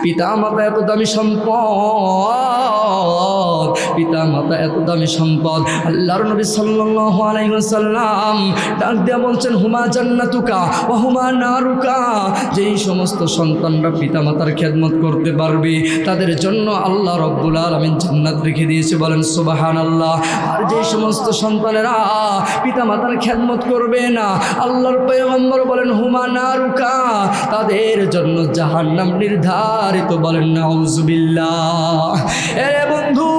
পিতা মাতা এত দামি সম্পদ, পিতা মাতা এত দামি সম্পদ। আল্লাহর নবী সাল্লাল্লাহু আলাইহি ওয়াসাল্লাম ডাক দিয়া বলছেন, হুমা জান্নাতুকা ওয়া হুমা নারুকা। যেই সমস্ত সন্তানরা পিতা মাতার খেদমত করতে পারবে তাদের জন্য আল্লাহ রব্বুল আলামিন জান্নাত রেখে দিয়েছে, বলেন সুবহানাল্লাহ। আর যেই সমস্ত সন্তানেরা পিতা মাতার খেদমত করবে না, আল্লাহর পয়গম্বর বলেন হুমা নারুকা, তাদের জন্য জাহান্নাম নির্ধারিত, বলেন নাউজুবিল্লাহ। এরে বন্ধু,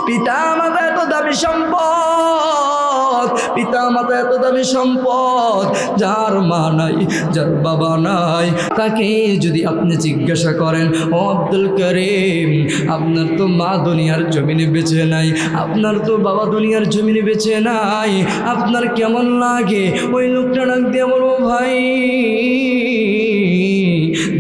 পিতা মাতা এত দামি সম্পদ, পিতা মাতা এত দামি সম্পদ। যার মা নাই, যার বাবা নাই, তাকে যদি আপনি জিজ্ঞাসা করেন, ও আব্দুল করিম, আপনার তো মা দুনিয়ার জমিনে বেঁচে নাই, আপনার তো বাবা দুনিয়ার জমিনে বেঁচে নাই, আপনার কেমন লাগে? ওই লোকটা ডাক দিয়ে বলবো, ভাই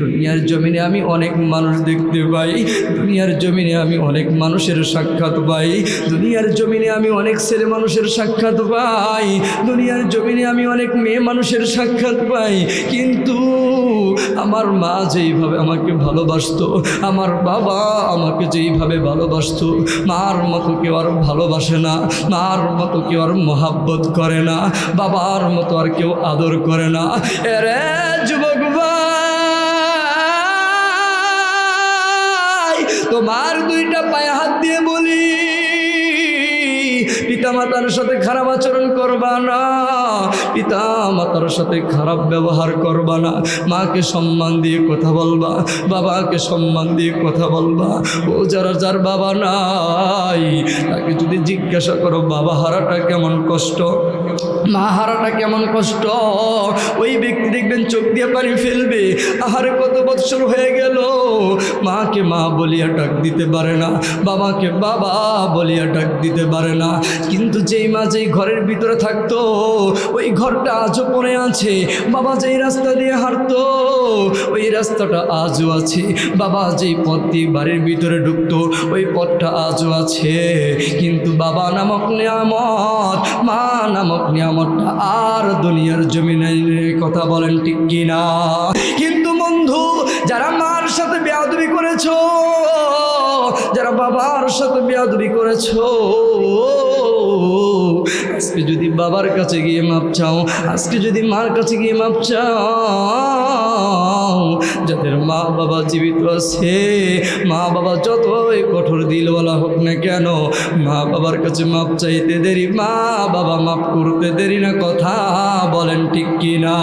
দুনিয়ার জমিনে আমি অনেক মানুষ দেখতে পাই, দুনিয়ার জমিনে আমি অনেক মানুষের সাক্ষাৎ পাই, দুনিয়ার জমিনে আমি অনেক ছেলে মানুষের সাক্ষাৎ পাই, দুনিয়ার জমিনে আমি অনেক মেয়ে মানুষের সাক্ষাৎ পাই, কিন্তু আমার মা যেইভাবে আমাকে ভালোবাসতো, আমার বাবা আমাকে যেইভাবে ভালোবাসতো, মার মতো কেউ আর ভালোবাসে না, মার মতো কেউ আর মহাব্বত করে না, বাবার মতো আর কেউ আদর করে না। এরে যুবক ভাই, তোমার দুইটা পায়ে হাত দিয়ে বলি, পিতা মাতার সাথে খারাপ আচরণ করবা না, পিতা মাতার সাথে খারাপ ব্যবহার করবা না, মাকে সম্মান দিয়ে কথা বলবা, বাবাকে সম্মান দিয়ে কথা বলবা। ও যারা যার বাবা নাই, তাকে যদি জিজ্ঞাসা করো বাবা হারাটা কেমন কষ্ট, মা হারাটা কেমন কষ্ট, ওই ব্যক্তি দেখবেন চোখ দিয়ে পানি ফেলবে। আহারে কত বৎসর হয়ে গেল, মাকে মা বলিয়া ডাক দিতে পারে না, বাবাকে বাবা বলিয়া ডাক দিতে পারে না। কিন্তু যেই মা যেই ঘরের ভিতরে থাকতো, ওই ঘরটা আজও পড়ে আছে। বাবা যেই রাস্তা দিয়ে হাঁটতো, ওই রাস্তাটা আজও আছে। বাবা যেই পথ দিয়ে বাড়ির ভিতরে ঢুকতো, ওই পথটা আজও আছে। কিন্তু বাবা নামক নিয়ামত, মা নামক নিয়ামতটা আর দুনিয়ার জমিনে কথা বলেন ঠিক কিনা? কিন্তু বন্ধু, যারা মার সাথে বেয়াদবি করেছো, যারা বাবার সাথে বেয়াদবি করেছো, আজকে যদি বাবার কাছে গিয়ে মাপ চাও, আজকে যদি মার কাছে গিয়ে মাপ চাও, যাদের মা বাবা জীবিত আছে, মা বাবা যতই কঠোর দিলওয়ালা হোক না কেন, মা বাবার কাছে মাপ চাইতে দেরি, মা বাবা মাপ করতে দেরি না, কথা বলেন ঠিক কিনা?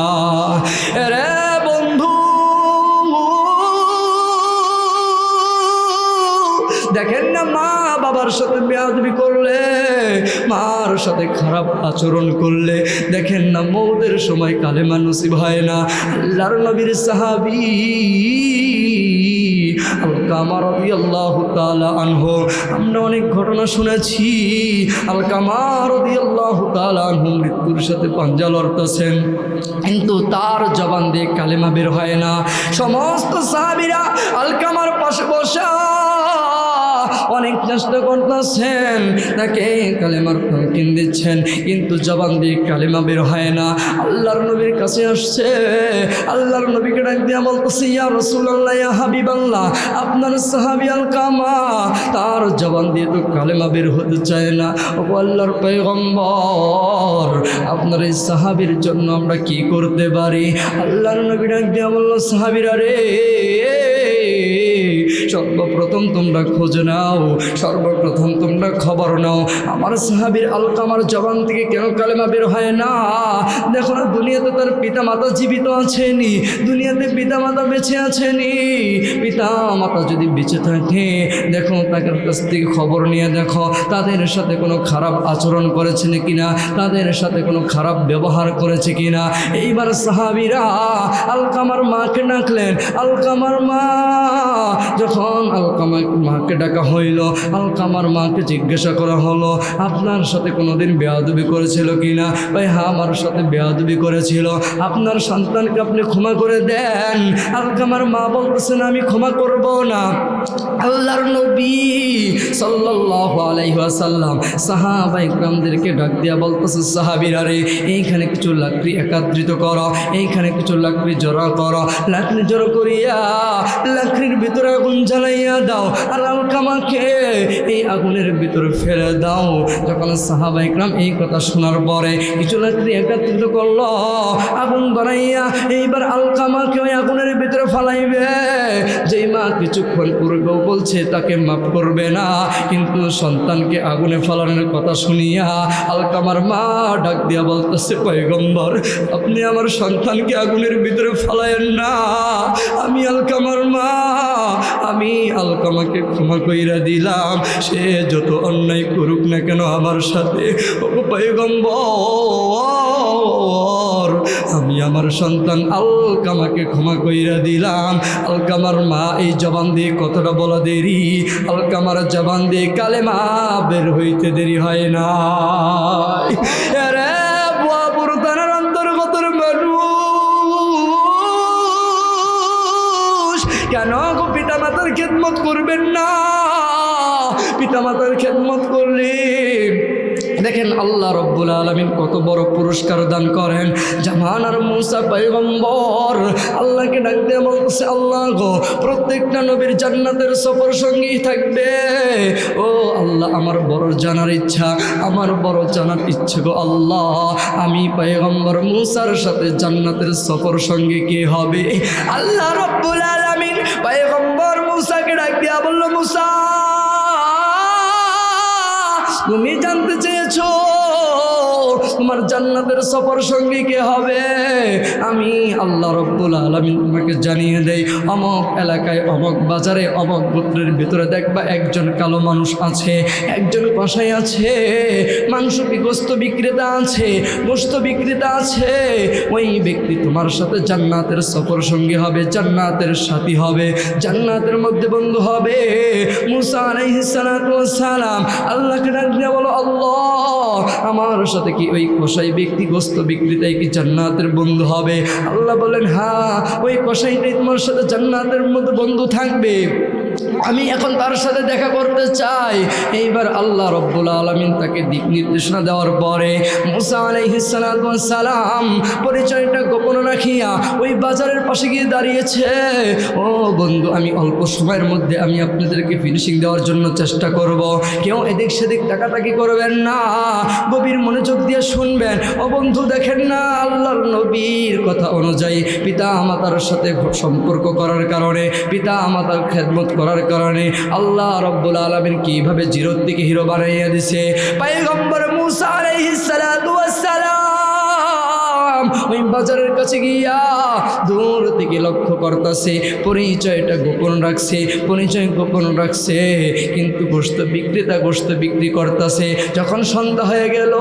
রে বন্ধু, দেখেন না, মা বাবার সাথে বেয়াদবি করলে, মার সাথে খারাপ আচরণ করলে, দেখেন না মৌতের সময় কালেমা নসিব হয় না। আল্লাহর নবীর সাহাবী আলকামা রাদিয়াল্লাহু তাআলা আনহু, আমরা অনেক ঘটনা শুনেছি। আলকামা রাদিয়াল্লাহু তাআলা আনহু মৃত্যুর সাথে পাঞ্জা লড়তেছেন, কিন্তু তার জবান দিয়ে কালেমা বের হয় না। সমস্ত সাহাবীরা আলকামার পাশে বসা অনেক চেষ্টা করতেছেন, তাকে কালেমার তালকিন দিচ্ছেন, কিন্তু জবান দিয়ে কালেমা বের হয় না। আল্লাহর নবীর কাছে আসছে, আল্লাহর নবীকে ডাক দিয়া বলতেছে, ইয়া রাসূলুল্লাহ, ইয়া হাবিবাল্লাহ, আপনার সাহাবী আলকামা, তার জবান দিয়ে তো কালেমা বের হতে চায় না। ও আল্লাহর পয়গম্বর, আপনার এই সাহাবীর জন্য আমরা কি করতে পারি? আল্লাহর নবী ডাক দিয়া বলল, সাহাবীরা রে, সর্বপ্রথম তোমরা খোঁজ নাও, সর্বপ্রথম তোমরা খবর নাও, আমার সাহাবীর আলকামার জবান থেকে কেন কালেমা বের হয় না? দেখো না, দুনিয়াতে তার পিতা মাতা জীবিত আছেনি, দুনিয়াতে পিতা মাতা বেঁচে আছেনি। পিতা মাতা যদি বেঁচে থাকে, দেখো তাদের কাছ থেকে খবর নিয়ে দেখো, তাদের সাথে কোনো খারাপ আচরণ করেছে কিনা, তাদের সাথে কোনো খারাপ ব্যবহার করেছে কিনা। এইবার সাহাবীরা আলকামার মাকে ডাকলেন। আলকামার মা যখন তখন আলকামা মাকে ডাকা হইল। আলকামার মাকে জিজ্ঞাসা করা হলো, আপনার সাথে কোনোদিন বেয়াদবি করেছিল কিনা? ভাই হ্যাঁ, আমার সাথে বেয়াদবি করেছিল। আপনার সন্তানকে আপনি ক্ষমা করে দেন। আলকামার মা বলতেছেন, আমি ক্ষমা করব না। আল্লাহর নবী সাল্লাল্লাহু আলাইহি ওয়াসাল্লাম সাহাবায়ে কিরামদেরকে ডাক দিয়া বলতেছে, সাহাবীরা রে, এইখানে কিছু লাকড়ি একত্রিত করো, এইখানে কিছু লাকড়ি জড়ো করো। লাকড়ি জড়ো করিয়া লাকড়ির ভিতরে আগুন জ্বালাইয়া দাও, আর আলকামাকে এই আগুনের ভিতরে ফেলে দাও। যখন সাহাবায়ে কিরাম এই কথা শোনার পরে কিছু লাকড়ি একত্রিত করলো, আগুন বানাইয়া এইবার আলকামাকে ওই আগুনের ভিতরে ফালাইবে। যেই মা কিছুক্ষণ পূর্বেও বলছে তাকে মাফ করবে না, কিন্তু সন্তানকে আগুনে ফালানোর কথা শুনিয়া আলকামার মা ডাক দিয়া বলতেছে, পয়গম্বর আপনি আমার সন্তানকে আগুনের ভিতরে ফালায়েন না। আমি আলকামার মা, আমি আলকামাকে ক্ষমা কইরা দিলাম, সে যত অন্যায় করুক না কেন আমার সাথে। ও পয়গম্বর, আমি আমার সন্তান আলকামাকে ক্ষমা কইরা দিলাম। আলকামার মা এই জবান দিয়ে কতটা বলা দেরি, আলকামার জবান দিয়ে কালেমা বের হইতে দেরি হয় না। আরে বুয়াপুর থানার অন্তর্গত মানুষ, কেন গো পিতা মাতার খেদমত করবেন না? পিতা মাতার খেদমত করলে দেখেন আল্লাহ রব্বুল আলামিন কত বড় পুরস্কার দান করেন। জামানার মুসা পয়গম্বর আল্লাহকে ডাক দিয়ে বলতেছে, আল্লাহ গো, প্রত্যেকটা নবীর জান্নাতের সফর সঙ্গী থাকবে। ও আল্লাহ, আমার বড় জানার ইচ্ছা, আমার বড় জানার ইচ্ছে গো আল্লাহ, আমি পয়গম্বর মুসার সাথে জান্নাতের সফর সঙ্গী কে হবে? আল্লাহ রব্বুল আলামিন পয়গম্বর মুসাকে ডাক দিয়া বলল, মুসা তুমি জানতে চেয়েছো তোমার জান্নাতের সফর সঙ্গী কে হবে? আমি আল্লাহ রব্বুল আলামিন তোমাকে জানিয়ে দেই, অমক এলাকায় অমক বাজারে অমক গোত্রের ভিতরে দেখবা একজন কালো মানুষ আছে, একজন কসাই আছে, মাংস গোস্ত বিক্রেতা আছে, গোস্ত বিক্রেতা আছে। ওই ব্যক্তি তোমার সাথে জান্নাতের সফর সঙ্গী হবে, জান্নাতের সাথী হবে, জান্নাতের মধ্যে বন্ধু হবে। মুসা আলাইহিস সালাতু ওয়াস সালাম আল্লাহকে ডাক দিয়ে বলো, আল্লাহ আমার সাথে কি ওই কসাই ব্যক্তি গোস্ত বিক্রেতাই কি জান্নাতের বন্ধু হবে? আল্লাহ বলেন, হ্যাঁ, ওই কসাইটাই তোমার সাথে জান্নাতের মধ্যে বন্ধু থাকবে। আমি এখন তার সাথে দেখা করতে চাই। এইবার আল্লাহ রব্বুল আলামিন তাকে দিক নির্দেশনা দেওয়ার পরে মুসা আলাইহিস সালাতু ওয়াস সালাম পরিচয়টা গোপন রাখিয়া ওই বাজারের পাশে গিয়ে দাঁড়িয়েছে। ও বন্ধু, আমি অল্প সময়ের মধ্যে আমি আপনাদেরকে ফিনিশিং দেওয়ার জন্য চেষ্টা করব, কেউ এদিক সেদিক তাকাতাকি করবেন না, গভীর মনোযোগ দিয়ে শুনবেন। ও বন্ধু, দেখেন না আল্লাহর নবীর কথা অনুযায়ী পিতা মাতার সাথে সম্পর্ক করার কারণে, পিতা মাতার খেদমত করার কারণে আল্লাহ রব্বুল আলামিন কিভাবে জিরো থেকে হিরো বানাইয়া দিছে। পয়গম্বর মুসা আলাইহিস সালাতু ওয়াস সালাম ওই বাজারের কাছে গিয়া দূর থেকে লক্ষ্য করতেছে, পরিচয়টা গোপন রাখছে, পরিচয় গোপন রাখছে, কিন্তু গোশত বিক্রেতা গোশত বিক্রি করতেছে। যখন সন্ধ্যা হয়ে গেল,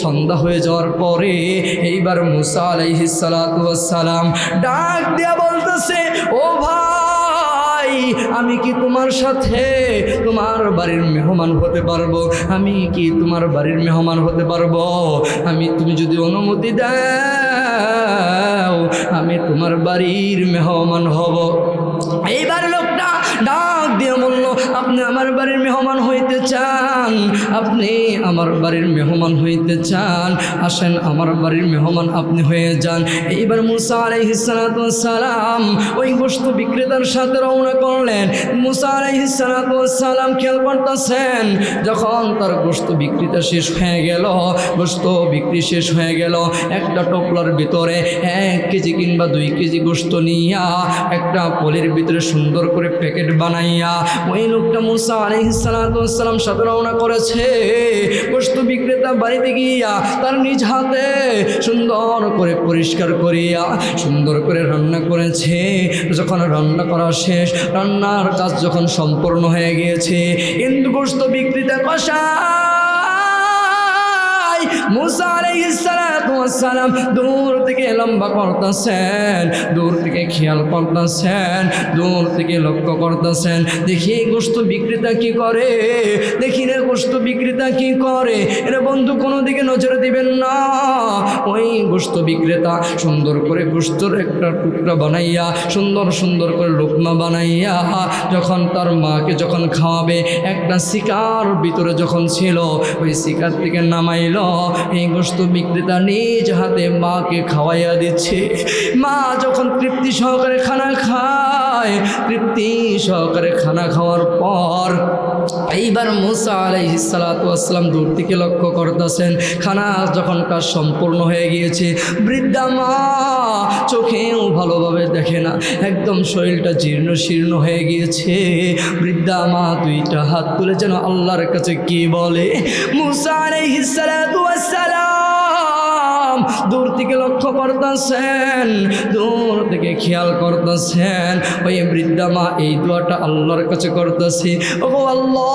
সন্ধ্যা হয়ে যাওয়ার পরে এইবার মুসা আলাইহিস সালাতু ওয়াস সালাম ডাক দিয়া বলতেছে, ও ভাই, আমি কি তোমার সাথে তোমার বাড়ির মেহমান হতে পারবো? আমি কি তোমার বাড়ির মেহমান হতে পারবো? তুমি যদি অনুমতি দাও আমি তোমার বাড়ির মেহমান হব। এইবার লোকটা ডাক দিয়ে বলল, আপনি আমার বাড়ির মেহমান হইতে চান? আপনি আমার বাড়ির মেহমান হইতে চান? আসেন, আমার বাড়ির মেহমান আপনি হয়ে যান। এইবার মুসা আলাইহিস সালাতু ওয়াস সালাম ওই গোশত বিক্রেতার সাথে রওনা করলেন। মুসা আলাইহিস সালাতু ওয়াস সালাম খেয়াল করতেছেন, যখন তার গোশত বিক্রিটা শেষ হয়ে গেল, গোশত বিক্রি শেষ হয়ে গেল, একটা টোপলার ভিতরে 1 কেজি কিংবা 2 কেজি গোশত নিয়া একটা পলির ভিতরে সুন্দর করে প্যাকেট বানাইয়া ওই লোকটা মুসা আলাইহিস সালাতু ওয়াস সালাম সাথে রওনা করেছে। গোশত বিক্রেতা বাড়িতে গিয়া তার নিজ হাতে সুন্দর করে পরিষ্কার করিয়া সুন্দর করে রান্না করেছে। যখন রান্না করা শেষ, রান্নার কাজ যখন সম্পূর্ণ হয়ে গিয়েছে, কিন্তু গোশত বিক্রেতা কষাই মুসা আলাইহিস সালাতু সালাতু ওয়াস সালাম দূর থেকে লম্বা করতেছেন, দূর থেকে খেয়াল করতেছেন, দূর থেকে লক্ষ্য করতেছেন, দেখি গোশত বিক্রেতা কি করে, দেখি রে গোশত বিক্রেতা কি করে। এরা বন্ধু কোনো দিকে নজর দিবেন না। ওই গোশত বিক্রেতা সুন্দর করে গোশতর একটা টুকরা বানাইয়া সুন্দর সুন্দর করে লোকমা বানাইয়া যখন তার মাকে যখন খাওয়াবে, একটা শিকার ভিতরে যখন ছিল ওই শিকার থেকে নামাইল। এই গোশত বিক্রেতা নিজ হাতে মাকে খাওয়াইয়া দিচ্ছে। মা যখন তৃপ্তি সহকারে খানা খায়, তৃপ্তি সহকারে খানা খাওয়ার পর এইবার মুসা আলাইহিস সালাতু ওয়াস সালাম দূর থেকে লক্ষ্য করতেছেন, খানা যখন কাজ সম্পূর্ণ হয়ে গিয়েছে, বৃদ্ধা মা চোখেও ভালোভাবে দেখে না, একদম শরীরটা জীর্ণ শীর্ণ হয়ে গিয়েছে। বৃদ্ধা মা দুইটা হাত তুলে যেন আল্লাহর কাছে কি বলে। মুসা আলাইহিস সালাতু ওয়াস সালাম দূর থেকে লক্ষ্য করতেছেন, দূর থেকে খেয়াল করতেছেন। ওই বৃদ্ধা মা এই দোয়াটা আল্লাহর কাছে করতেছে, ও আল্লাহ,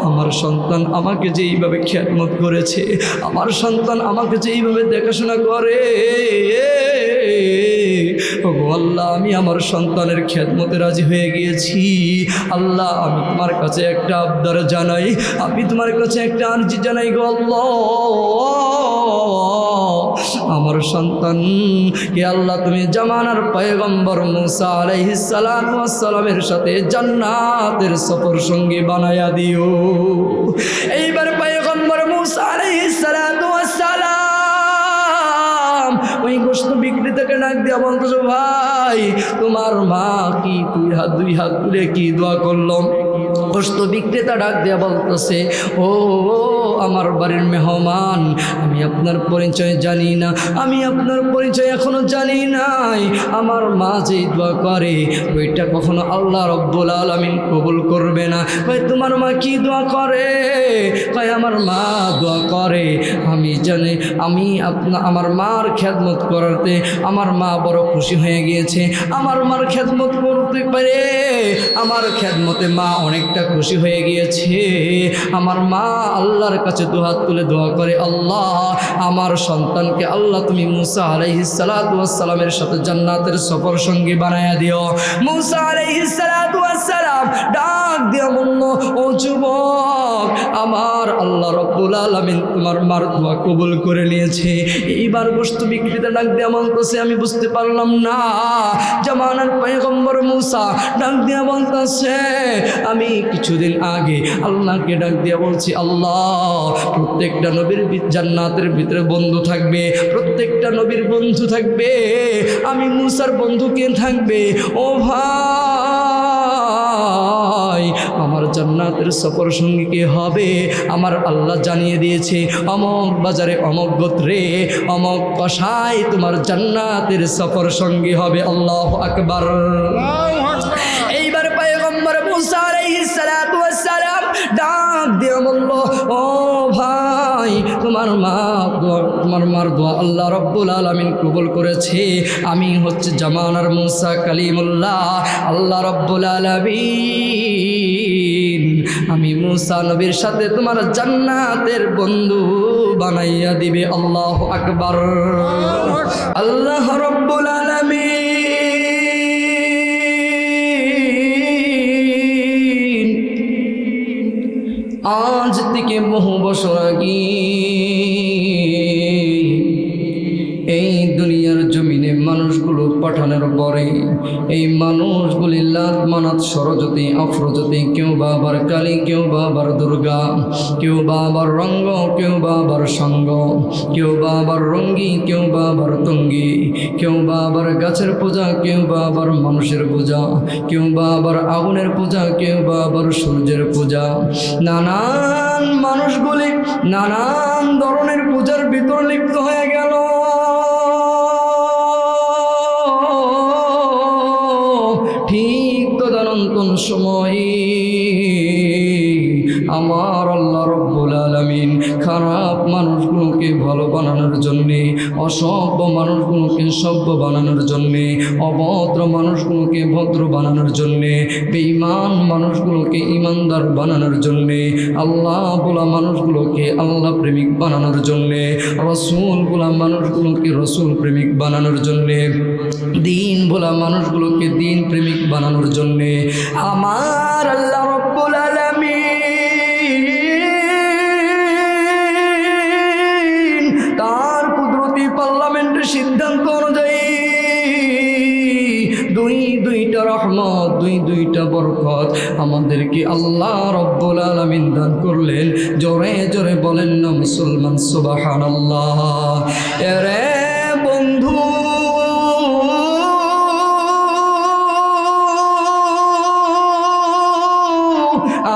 আমার সন্তান আমাকে যেইভাবে খেদমত করেছে, আমার সন্তান আমাকে যেইভাবে দেখাশোনা করে, ও আল্লাহ, আমি আমার সন্তানের খেদমতে রাজি হয়ে গিয়েছি। আল্লাহ, আমি তোমার কাছে একটা আবদার জানাই, আমি তোমার কাছে একটা আরজি জানাই গো আল্লাহ, আমার সন্তান কে আল্লাহ তুমি জামানার পয়গম্বর মুসা আলাইহিস সালাতু ওয়াস সালামের সাথে জান্নাতের সফর সঙ্গী বানায়া দিও। এইবার পয়গম্বর মুসা আলাইহিস সালাতু ওয়াস সালাম ওই গোশত বিক্রেতাকে ডাক দিয়া বলতেছে, ভাই তোমার মা কি দুই হাত তুলে কি দোয়া করলাম। গোশত বিক্রেতা ডাক দিয়া বলতেছে, ও আমার বাড়ির মেহমান, আমি আপনার পরিচয় জানি না, আমি আপনার পরিচয় এখনো জানি নাই। আমার মা যেই দোয়া করে ওইটা কখনো আল্লাহ রব্বুল আলামিন কবুল করবে না। ভাই তোমার মা কি দোয়া করে? ভাই আমার মা দোয়া করে, আমি জানি, আমি আমার মার খেদমত করাতে আমার মা বড় খুশি হয়ে গিয়েছে। আমার মার খেদমত করতে পারে, আমার খেদমতে মা অনেকটা খুশি হয়ে গিয়েছে। আমার মা আল্লাহর কাছে দুহাত তুলে দোয়া করে, আল্লাহ আমার সন্তানকে আল্লাহ তুমি মুসা আলাইহিস সালাতু ওয়াস সালামের সাথে জান্নাতের সফর সঙ্গী বানায়া দিও। মুসা আলাইহিস সালাতু ওয়াস সালাম ডাক দিয়া বলল, ও যুবক, আমার আল্লাহ রব্বুল আলামিন তোমার মার দোয়া কবুল করে নিয়েছে। এইবার গোশত বিক্রেতা ডাক দিয়া বলতেছে, আমি বুঝতে পারলাম না। জামানার পয়গম্বর মুসা ডাক দিয়া বলতেছে, আমি কিছুদিন আগে আল্লাহকে ডাক দিয়া বলছি, আল্লাহ প্রত্যেকটা নবীর জান্নাতের ভিতরে বন্ধু থাকবে, প্রত্যেকটা নবীর বন্ধু থাকবে, আমি মুসার বন্ধু কে থাকবে? ও ভাই, আমার জান্নাতের সফর সঙ্গী কে হবে? আমার আল্লাহ জানিয়ে দিয়েছে, অমক বাজারে অমক গোত্রে অমক কষায় তোমার জান্নাতের সফর সঙ্গী হবে। আল্লাহু আকবার। এইবার পয়গম্বর মুসা আলাইহিস সালাতু ওয়াস সালাম ডাক দিয়ে বলল, ও ভাই, তোমার মার দোয়া আল্লাহ রব্বুল আলামিন কবুল করেছে। আমি হচ্ছে জামানার মুসা কালিমুল্লাহ, আল্লাহ রব্বুল আলামিন আমি মুসা নবীর সাথে তোমার জান্নাতের বন্ধু বানাইয়া দিবে। আল্লাহু আকবার। আল্লাহ রব্বুল আলামিন আজ থেকে বহু বছর আগে এই দুনিয়ার জমিনে মানুষগুলো পাঠানোর পরে এই মানুষগুলি লাত মানাত সরজতি আফরজতি, কেউ বা আবার কালী, কেউ বা আবার দুর্গা, কেউ বা আবার রঙ্গ, কেউ বা আবার সঙ্গ, কেউ বা আবার রঙ্গি, কেউ বা আবার তঙ্গি, কেউ বা আবার গাছের পূজা, কেউ বা আবার মানুষের পূজা, কেউ বা আবার আগুনের পূজা, কেউ বা আবার সূর্যের পূজা। নানান মানুষগুলি নানান ধরনের পূজার ভিতর লিপ্ত হয়ে গেল। ঠিক তদানন্তন সময় আমার আল্লাহ রব্বুল আলামিন খারাপ মানুষ মানুষগুলোকে ভালো বানানোর জন্যে, অসভ্য মানুষগুলোকে সভ্য বানানোর জন্যে, অভদ্র মানুষগুলোকে ভদ্র বানানোর জন্যে, বেঈমান মানুষগুলোকে ইমানদার বানানোর জন্যে, আল্লাহ বলা মানুষগুলোকে আল্লাহ প্রেমিক বানানোর জন্যে, রসুল বলা মানুষগুলোকে রসুল প্রেমিক বানানোর জন্যে, দিন বলা মানুষগুলোকে দিন প্রেমিক বানানোর জন্যে আমার আল্লাহ রব্বুল আলামিন তার কুদরতি পার্লামেন্টের সিদ্ধান্ত অনুযায়ী দুইটা রহমত, দুইটা বরকত আমাদেরকে আল্লাহ রব্বুল আলামিন দান করলেন। জোরে জোরে বলেন না মুসলমান সুবহানাল্লাহ। এরে বন্ধু,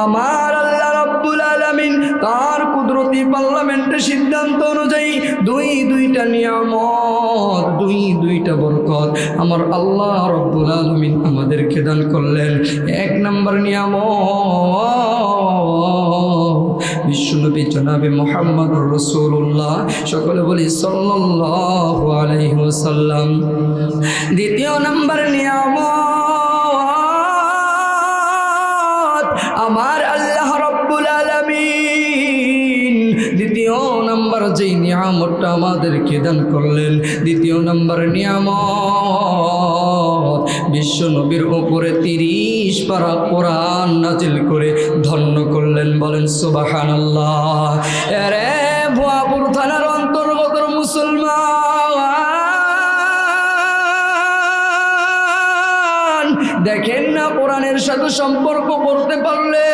আমার আল্লাহ রব্বুল আলামিন তার কুদরতি পার্লামেন্টের সিদ্ধান্ত অনুযায়ী দুইটা নিয়ামত, দুইটা বরকত আমার আল্লাহ রব্বুল আলামিন আমাদেরকে দান করলেন। এক নম্বর নিয়ামত বিশ্বনবী জনাবে মুহাম্মদুর রাসূলুল্লাহ, সকলে বলি সাল্লাল্লাহু আলাইহি ওয়াসাল্লাম। দ্বিতীয় নম্বর নিয়ামত আমার আল্লাহ রব্বুল আলামিন দ্বিতীয় নম্বর যেই নিয়ামতটা আমাদেরকে দান করলেন, দ্বিতীয় নম্বর নিয়ামত বিশ্ব নবীর উপরে 30 পারা কোরআন নাজিল করে ধন্য করলেন। বলেন সুবহানাল্লাহ। এরে ভুয়াপুর থানার অন্তর্গত মুসলমান, দেখেন না কোরআনের সাথে সম্পর্ক করতে পারলে,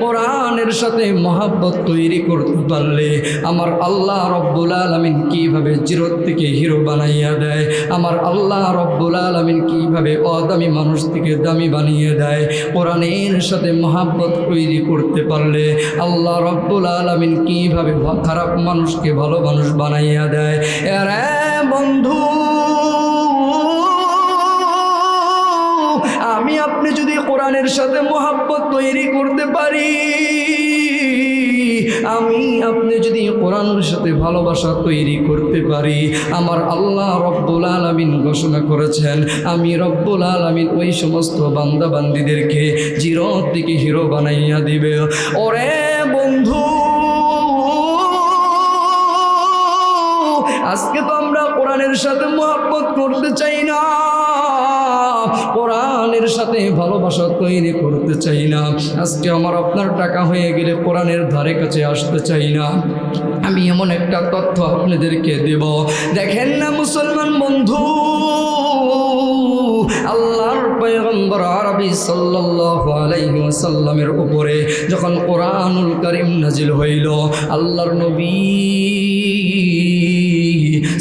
কোরআনের সাথে মহাব্বত তৈরি করতে পারলে আমার আল্লাহ রব্বুল আলামিন কিভাবে জিরো থেকে হিরো বানাইয়া দেয়, আমার আল্লাহ রব্বুল আলামিন কিভাবে অদামি মানুষ থেকে দামি বানিয়ে দেয়। কোরআনের সাথে মহাব্বত তৈরি করতে পারলে আল্লাহ রব্বুল আলামিন কিভাবে খারাপ মানুষকে ভালো মানুষ বানাইয়া দেয়। এরে বন্ধু, আমি আপনি যদি কোরআনের সাথে মহাব্বত তৈরি করতে পারি, আমি আপনি যদি কোরআনের সাথে ভালোবাসা তৈরি করতে পারি, আমার আল্লাহ রব্বুল আলামিন ঘোষণা করেছেন আমি রব্বুল আলামিন ওই সমস্ত বান্দা বান্দীদেরকে জিরো থেকে হিরো বানাইয়া দিবে। ওরে বন্ধু, আজকে তো আমরা কোরআনের সাথে মহব্বত করতে চাই না, কোরআনের সাথে ভালোবাসা তৈরি করতে চাই না। আজকে আমার আপনার টাকা হয়ে গেলে কোরআনের ধারে কাছে আসতে চাই না। আমি এমন একটা তথ্য আপনাদেরকে দেব, দেখেন না মুসলমান বন্ধু, আল্লাহর পয়গম্বর আরবি সাল্লাল্লাহু আলাইহি ওয়াসাল্লামের উপরে যখন কোরআনুল কারীম নাজিল হইল, আল্লাহর নবী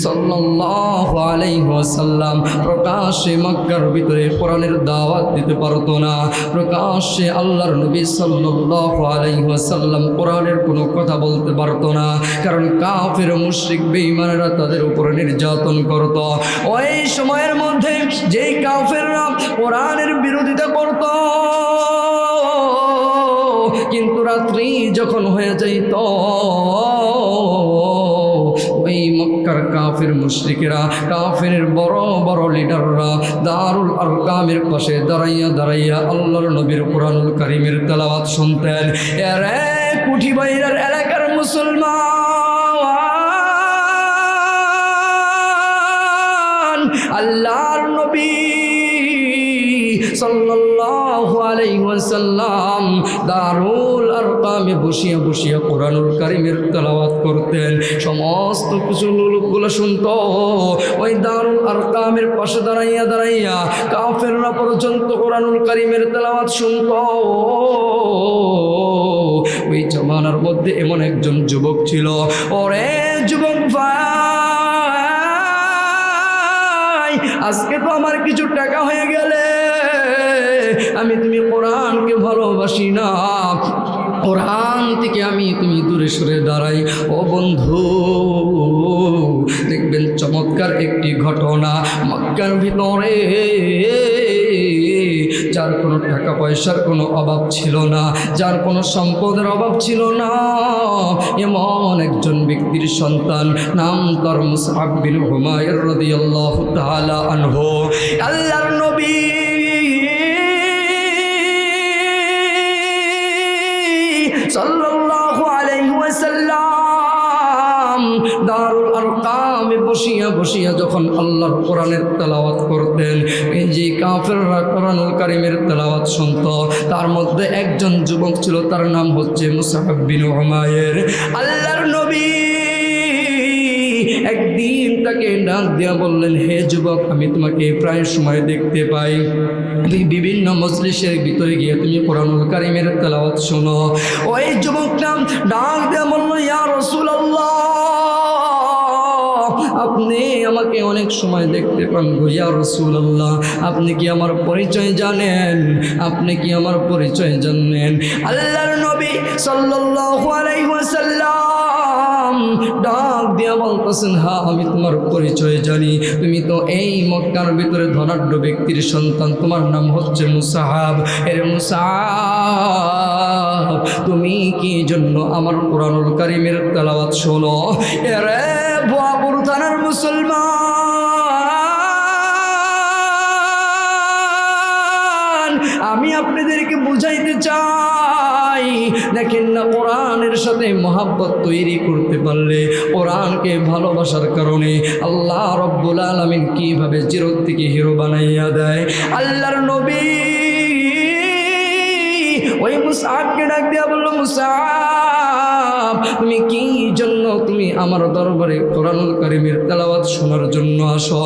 সাল্লাল্লাহু আলাইহি ওয়াসাল্লাম প্রকাশ্যে মক্কার ভিতরে কোরআনের দাওয়াত দিতে পারতো না। প্রকাশ্যে আল্লাহর নবী সাল্লাল্লাহু আলাইহি ওয়াসাল্লাম কোরআনের কোনো কথা বলতে পারতো না, কারণ কাফের মুশরিক বেঈমানেরা তাদের উপরে নির্যাতন করত। ওই সময়ের মধ্যে যেই কাফেররা কোরআনের বিরোধিতা করত, কিন্তু রাত্রি যখন হয়ে যাইত, ওই মক্কার কাফের মুশরিকেরা, কাফের বড় বড় লিডাররা দারুল আরকামের পাশে দাঁড়াইয়া আল্লাহর নবীর কোরআনুল কারীমের তেলাওয়াত শুনতেন। এরে কুঠি বাইরের এলাকার মুসলমান, আল্লাহর নবী সাল্লাল্লাহু আলাইহি ওয়াসাল্লাম দারুল আরকামে বসিয়া কোরআনুল কারীমের তেলাওয়াত করতেন। সমস্ত কিছু লোকগুলো শুনতো। ওই দারুল আরকামের পাশে দাঁড়াইয়া কাফেররা পর্যন্ত কোরআনুল কারীমের তেলাওয়াত শুনতো। ওই জামানার মধ্যে এমন একজন যুবক ছিল। ওরে যুবক ভাই, আজকে তো আমার কিছু টাকা হয়ে গেলে আমি তুমি কোরআনকে ভালোবাসি না, কোরআন থেকে তুমি দূরে সরে দাঁড়াই। ও বন্ধু, দেখবেন চমৎকার একটি ঘটনা। মক্কার ভিতরে যার কোনো টাকা পয়সার কোনো অভাব ছিল না, যার কোনো সম্পদের অভাব ছিল না, এমন একজন ব্যক্তির সন্তান, নাম তার মুসআব বিন উমাইর রাদিয়াল্লাহু তাআলা আনহু। আল্লাহর নবী সাল্লাল্লাহু আলাইহি ওয়াসাল্লাম দারুল আরকামে বসিয়া বসিয়া যখন আল্লাহর কোরআনের তেলাওয়াত করতেন, এই যে কাফেররা কোরআনুল কারীমের তেলাওয়াত শুনতো, তার মধ্যে একজন যুবক ছিল, তার নাম হচ্ছে মুসআব বিন উমাইর। আল্লাহর নবী একদিন তাকে ডাক দিয়া বললেন, হে যুবক, আমি তোমাকে প্রায় সময় দেখতে পাই, বিভিন্ন মজলিসের ভিতরে গিয়ে তুমি কোরআনুল কারীমের তেলাওয়াত শোনো। ওই যুবকটা ডাক দিয়া বলল, ইয়া রাসূলুল্লাহ, আপনি আমাকে অনেক সময় দেখতে পান গো ইয়া রাসূলুল্লাহ, আপনি কি আমার পরিচয় জানেন? আপনি কি আমার পরিচয় জানেন? আল্লাহর নবী সাল্লাল্লাহু আলাইহি ওয়াসাল্লাম ডাক দিয়া বলতেছেন, হ্যাঁ আমি তোমার পরিচয় জানি, তুমি তো এই মক্কার ভিতরে ধনাঢ্য ব্যক্তির সন্তান, তোমার নাম হচ্ছে মুসআব। এর মুসআব, তুমি কি জন্য আমার কোরআনুল কারীমের তেলাওয়াত শোনো? এরে ভুয়াপুর থানার মুসলমান, আমি আপনাদেরকে বুঝাইতে চাই, দেখেন না, কোরআনের সাথে মহাব্বত তৈরি করতে পারলে, কোরআনকে ভালোবাসার কারণে আল্লাহ রব্বুল আলামিন কিভাবে জিরো থেকে হিরো বানাইয়া দেয়। আল্লাহর নবী ওই মুসআবকে ডাক দিয়া বলল, মুসআব, তুমি কি জন্য তুমি আমার দরবারে কোরআনুল কারীমের তেলাওয়াত শোনার জন্য আসো?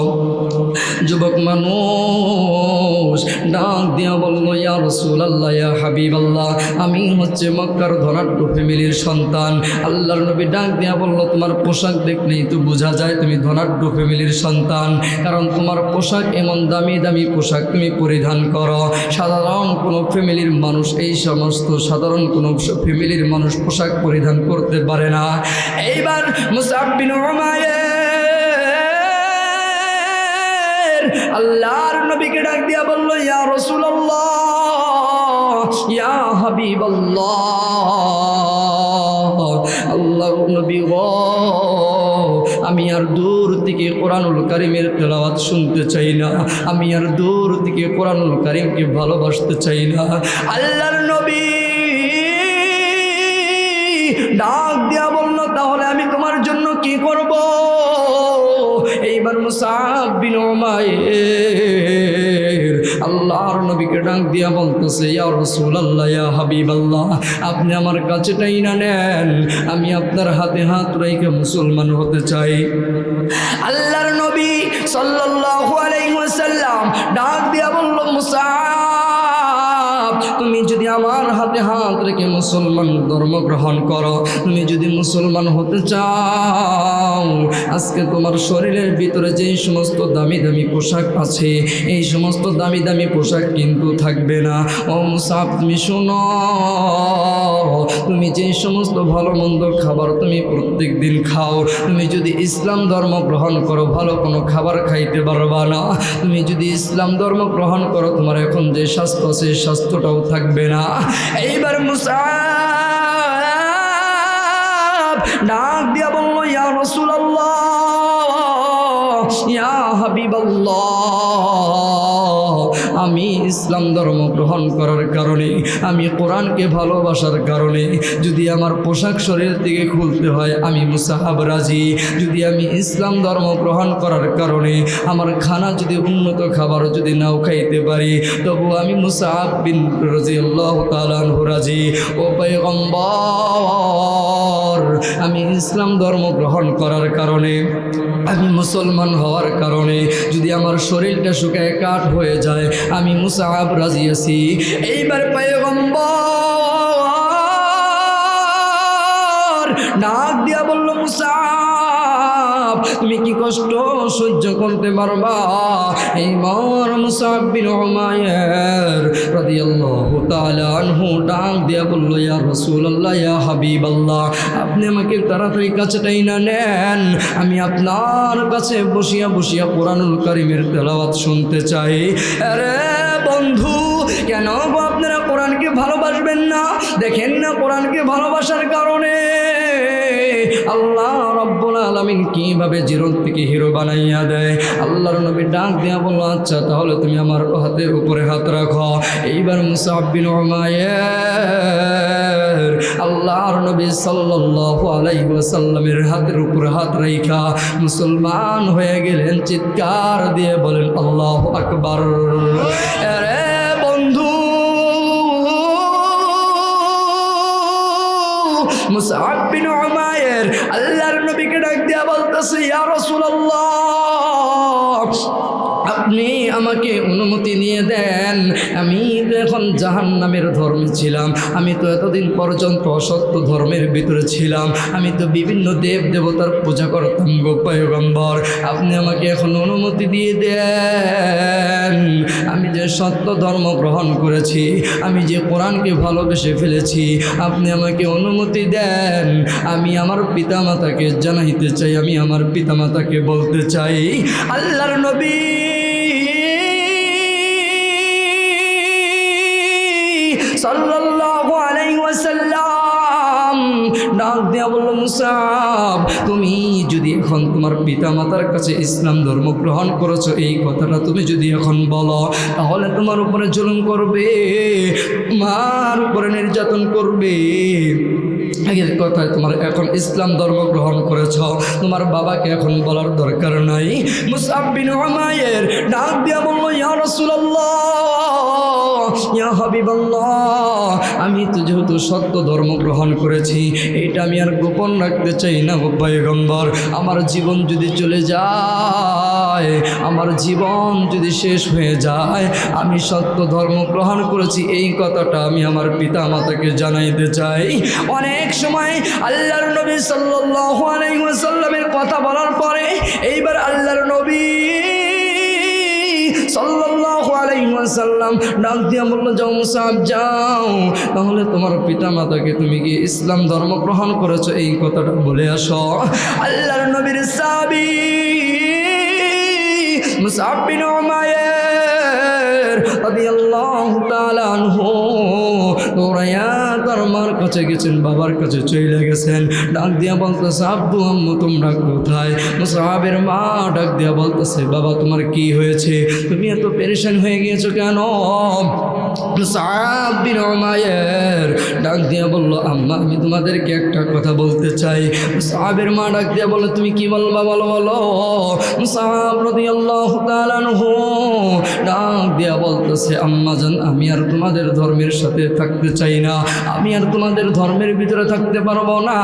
যুবক মানুষ ডাক দিয়া বলল, ইয়া রাসূলুল্লাহ, ইয়া হাবিবাল্লাহ, আমি হচ্ছে মক্কার ধনাঢ্য ফ্যামিলির সন্তান। আল্লাহর নবী ডাক দিয়া বলল, তোমার পোশাক দেখলেই তো বোঝা যায় তুমি ধনাঢ্য ফ্যামিলির সন্তান, কারণ তোমার পোশাক এমন দামি দামি পোশাক তুমি পরিধান করো। সাধারণ কোনো ফ্যামিলির মানুষ, এই সমস্ত সাধারণ কোনো ফ্যামিলির মানুষ পোশাক পরিধান করতে পারে না। এইবার মুসআব বিন উমাইর আল্লাহর নবীকে ডাক দিয়া বলল, ইয়া রাসূলুল্লাহ, ইয়া হাবিবাল্লাহ, আল্লাহর নবী গো, আমি আর দূর থেকে কোরআনুল কারীমের তেলাওয়াত শুনতে চাই না, আমি আর দূর থেকে কোরআনুল কারীমকে ভালোবাসতে চাই না। আল্লাহর নবী ডাক দিয়া বলল, তাহলে আমি তোমার জন্য কি করব? এইবার মুসআব বিন উমাইর আল্লাহর নবীকে ডাক দিয়া বলতেছে, ইয়া রাসূলুল্লাহ, ইয়া হাবিবাল্লাহ, আপনি আমার কাছে টাইনা নেন, আমি আপনার হাতে হাত রেখে মুসলমান হতে চাই। আল্লাহর নবী সাল্লাল্লাহু আলাইহি ওয়াসাল্লাম ডাক দিয়া বলল, মুসআব, তুমি যদি আমার হাতে হাত রেখে মুসলমান ধর্ম গ্রহণ করো, তুমি যদি মুসলমান হতে চাও, আজকে তোমার শরীরের ভিতরে যেই সমস্ত দামি দামি পোশাক আছে, এই সমস্ত দামি দামি পোশাক কিন্তু থাকবে না। ও মুসআব, তুমি শোনো, তুমি যেই সমস্ত ভালো মন্দ খাবার তুমি প্রত্যেক দিন খাও, তুমি যদি ইসলাম ধর্ম গ্রহণ করো, ভালো কোনো খাবার খাইতে পারবা না। তুমি যদি ইসলাম ধর্ম গ্রহণ করো, তোমার এখন যে স্বাস্থ্য আছে, স্বাস্থ্যটাও থাকবে না। এইবার মুসআব ডাক দিয়া বলল, ইয়া রাসূলুল্লাহ, ইয়া হাবিবাল্লাহ, আমি ইসলাম ধর্ম গ্রহণ করার কারণে, আমি কোরআনকে ভালোবাসার কারণে যদি আমার পোশাক শরীর থেকে খুলতে হয়, আমি মুসআব রাজি। যদি আমি ইসলাম ধর্ম গ্রহণ করার কারণে আমার খানা যদি উন্নত খাবার যদি নাও খাইতে পারি, তবু আমি মুসআব বিন রাদিয়াল্লাহু তাআলা আনহু রাজি। ও পয়গম্বর, আমি ইসলাম ধর্ম গ্রহণ করার কারণে, আমি মুসলমান হওয়ার কারণে যদি আমার শরীরটা শুকায় কাঠ হয়ে যায়, আমি মুসআব রাজি আছি। এইবার পয়গম্বর ডাক দিয়া বলল, মুসআব, তুমি কি কষ্ট সহ্য করতে পারবা? এইবার মুসআব বিন উমাইর রাদিয়াল্লাহু তাআলা আনহু ডাক দিয়ে বলল, ইয়া রাসূলুল্লাহ, ইয়া হাবিবাল্লাহ, আপনি আমাকে তাড়াতাড়ি কাছে টাইনা নেন, আমি আপনার কাছে বসিয়া বসিয়া কোরআনুল কারীমের তেলাওয়াত শুনতে চাই। আরে বন্ধু, কেন গো আপনারা কোরআনকে ভালোবাসবেন না? দেখেন না কোরআনকে ভালোবাসার কারণে আল্লাহ রাব্বুল আলামিন কিভাবে জিরো থেকে হিরো বানাইয়া দেয়। আল্লাহর নবী ডাক দিয়া বলল, আচ্ছা তাহলে তুমি আমার হাতের উপরে হাত রাখো। এইবার মুসআব বিন উমাইর আল্লাহর নবী সাল্লাল্লাহু আলাইহি ওয়াসাল্লামের হাতের উপরে হাত রাখা মুসলমান হয়ে গেলেন। চিৎকার দিয়ে বলেন আল্লাহু আকবার। আরে বন্ধু, মুসআব বিন উমাইর আল্লাহর নবীকে ডাক দিয়া বলতেছে, ইয়া রাসূলুল্লাহ, আপনি আমাকে অনুমতি নিয়ে দেন। আমি তো এখন জাহান্নামের ধর্মে ছিলাম, আমি তো এতদিন পর্যন্ত অসত্য ধর্মের ভিতরে ছিলাম, আমি তো বিভিন্ন দেব দেবতার পূজা করতাম গো পয়গম্বর, আপনি আমাকে এখন অনুমতি দিয়ে দেন। আমি যে সত্য ধর্ম গ্রহণ করেছি, আমি যে কোরআনকে ভালোবেসে ফেলেছি, আপনি আমাকে অনুমতি দেন। আমি আমার পিতামাতাকে জানাইতে চাই, আমি আমার পিতামাতাকে বলতে চাই। আল্লাহর নবী সাল্লাল্লাহু আলাইহি ওয়াসাল্লাম ডাক দিয়া বলল, মুসআব, তুমি যদি এখন তোমার পিতামাতার কাছে ইসলাম ধর্ম গ্রহণ করেছো, এই কথাটা তুমি যদি এখন বলো, তাহলে তোমার উপরে জুলুম করবে, তোমার উপরে নির্যাতন করবে। আগের কথায় তোমার এখন ইসলাম ধর্ম গ্রহণ করেছ, তোমার বাবাকে এখন বলার দরকার নাই। মুসআব বিন উমাইর ডাক দিয়া বলল, ইয়া রাসূলুল্লাহ, ইয়া হাবিবাল্লাহ, আমি তো যেহেতু সত্য ধর্ম গ্রহণ করেছি, এটা আমি আর গোপন রাখতে চাই না গো পয়গম্বর। আমার জীবন যদি চলে যায়, আমার জীবন যদি শেষ হয়ে যায়, আমি সত্য ধর্ম গ্রহণ করেছি এই কথাটা আমি আমার পিতা মাতাকে জানাইতে চাই। অনেক সময় আল্লাহর নবী সাল্লাল্লাহু আলাইহি ওয়াসাল্লামের কথা বলার পরে এইবার আল্লাহর নবী সাল্লাল্লাহু আলাইহি ওয়াসাল্লাম ডাক দিয়া বলল, যাও মুসআব, যাও, তাহলে তোমার পিতা মাতাকে তুমি কি ইসলাম ধর্ম গ্রহণ করেছো এই কথাটা বলে আসো। আল্লাহর নবীর সাহাবী মুসআব বিন উমাইর রাদিয়াল্লাহু তাআলা আনহু দৌড়াইয়া তার মার কাছে গেছেন, বাবার কাছে চলে গেছেন। ডাক দিয়া বলতেছে, আব্বু আম্মু তোমরা কোথায়? মুসআবের মা ডাক দিয়া বলতেছে, বাবা তোমার কি হয়েছে? তুমি এত পেরেশান হয়ে গিয়েছো কেন? মুসআব বিন উমাইর ডাক দিয়া বলল, আম্মা আমি তোমাদেরকে একটা কথা বলতে চাই। মুসআবের মা ডাক দিয়া বলল, তুমি কি বলবা বলো বলো। মুসআব রাদিয়াল্লাহু তাআলা আনহু ডাক দিয়া বলতেছে, আম্মা জান, আমি আর তোমাদের ধর্মের সাথে থাকতে চাই না, আমি আর তোমাদের ধর্মের ভিতরে থাকতে পারবো না।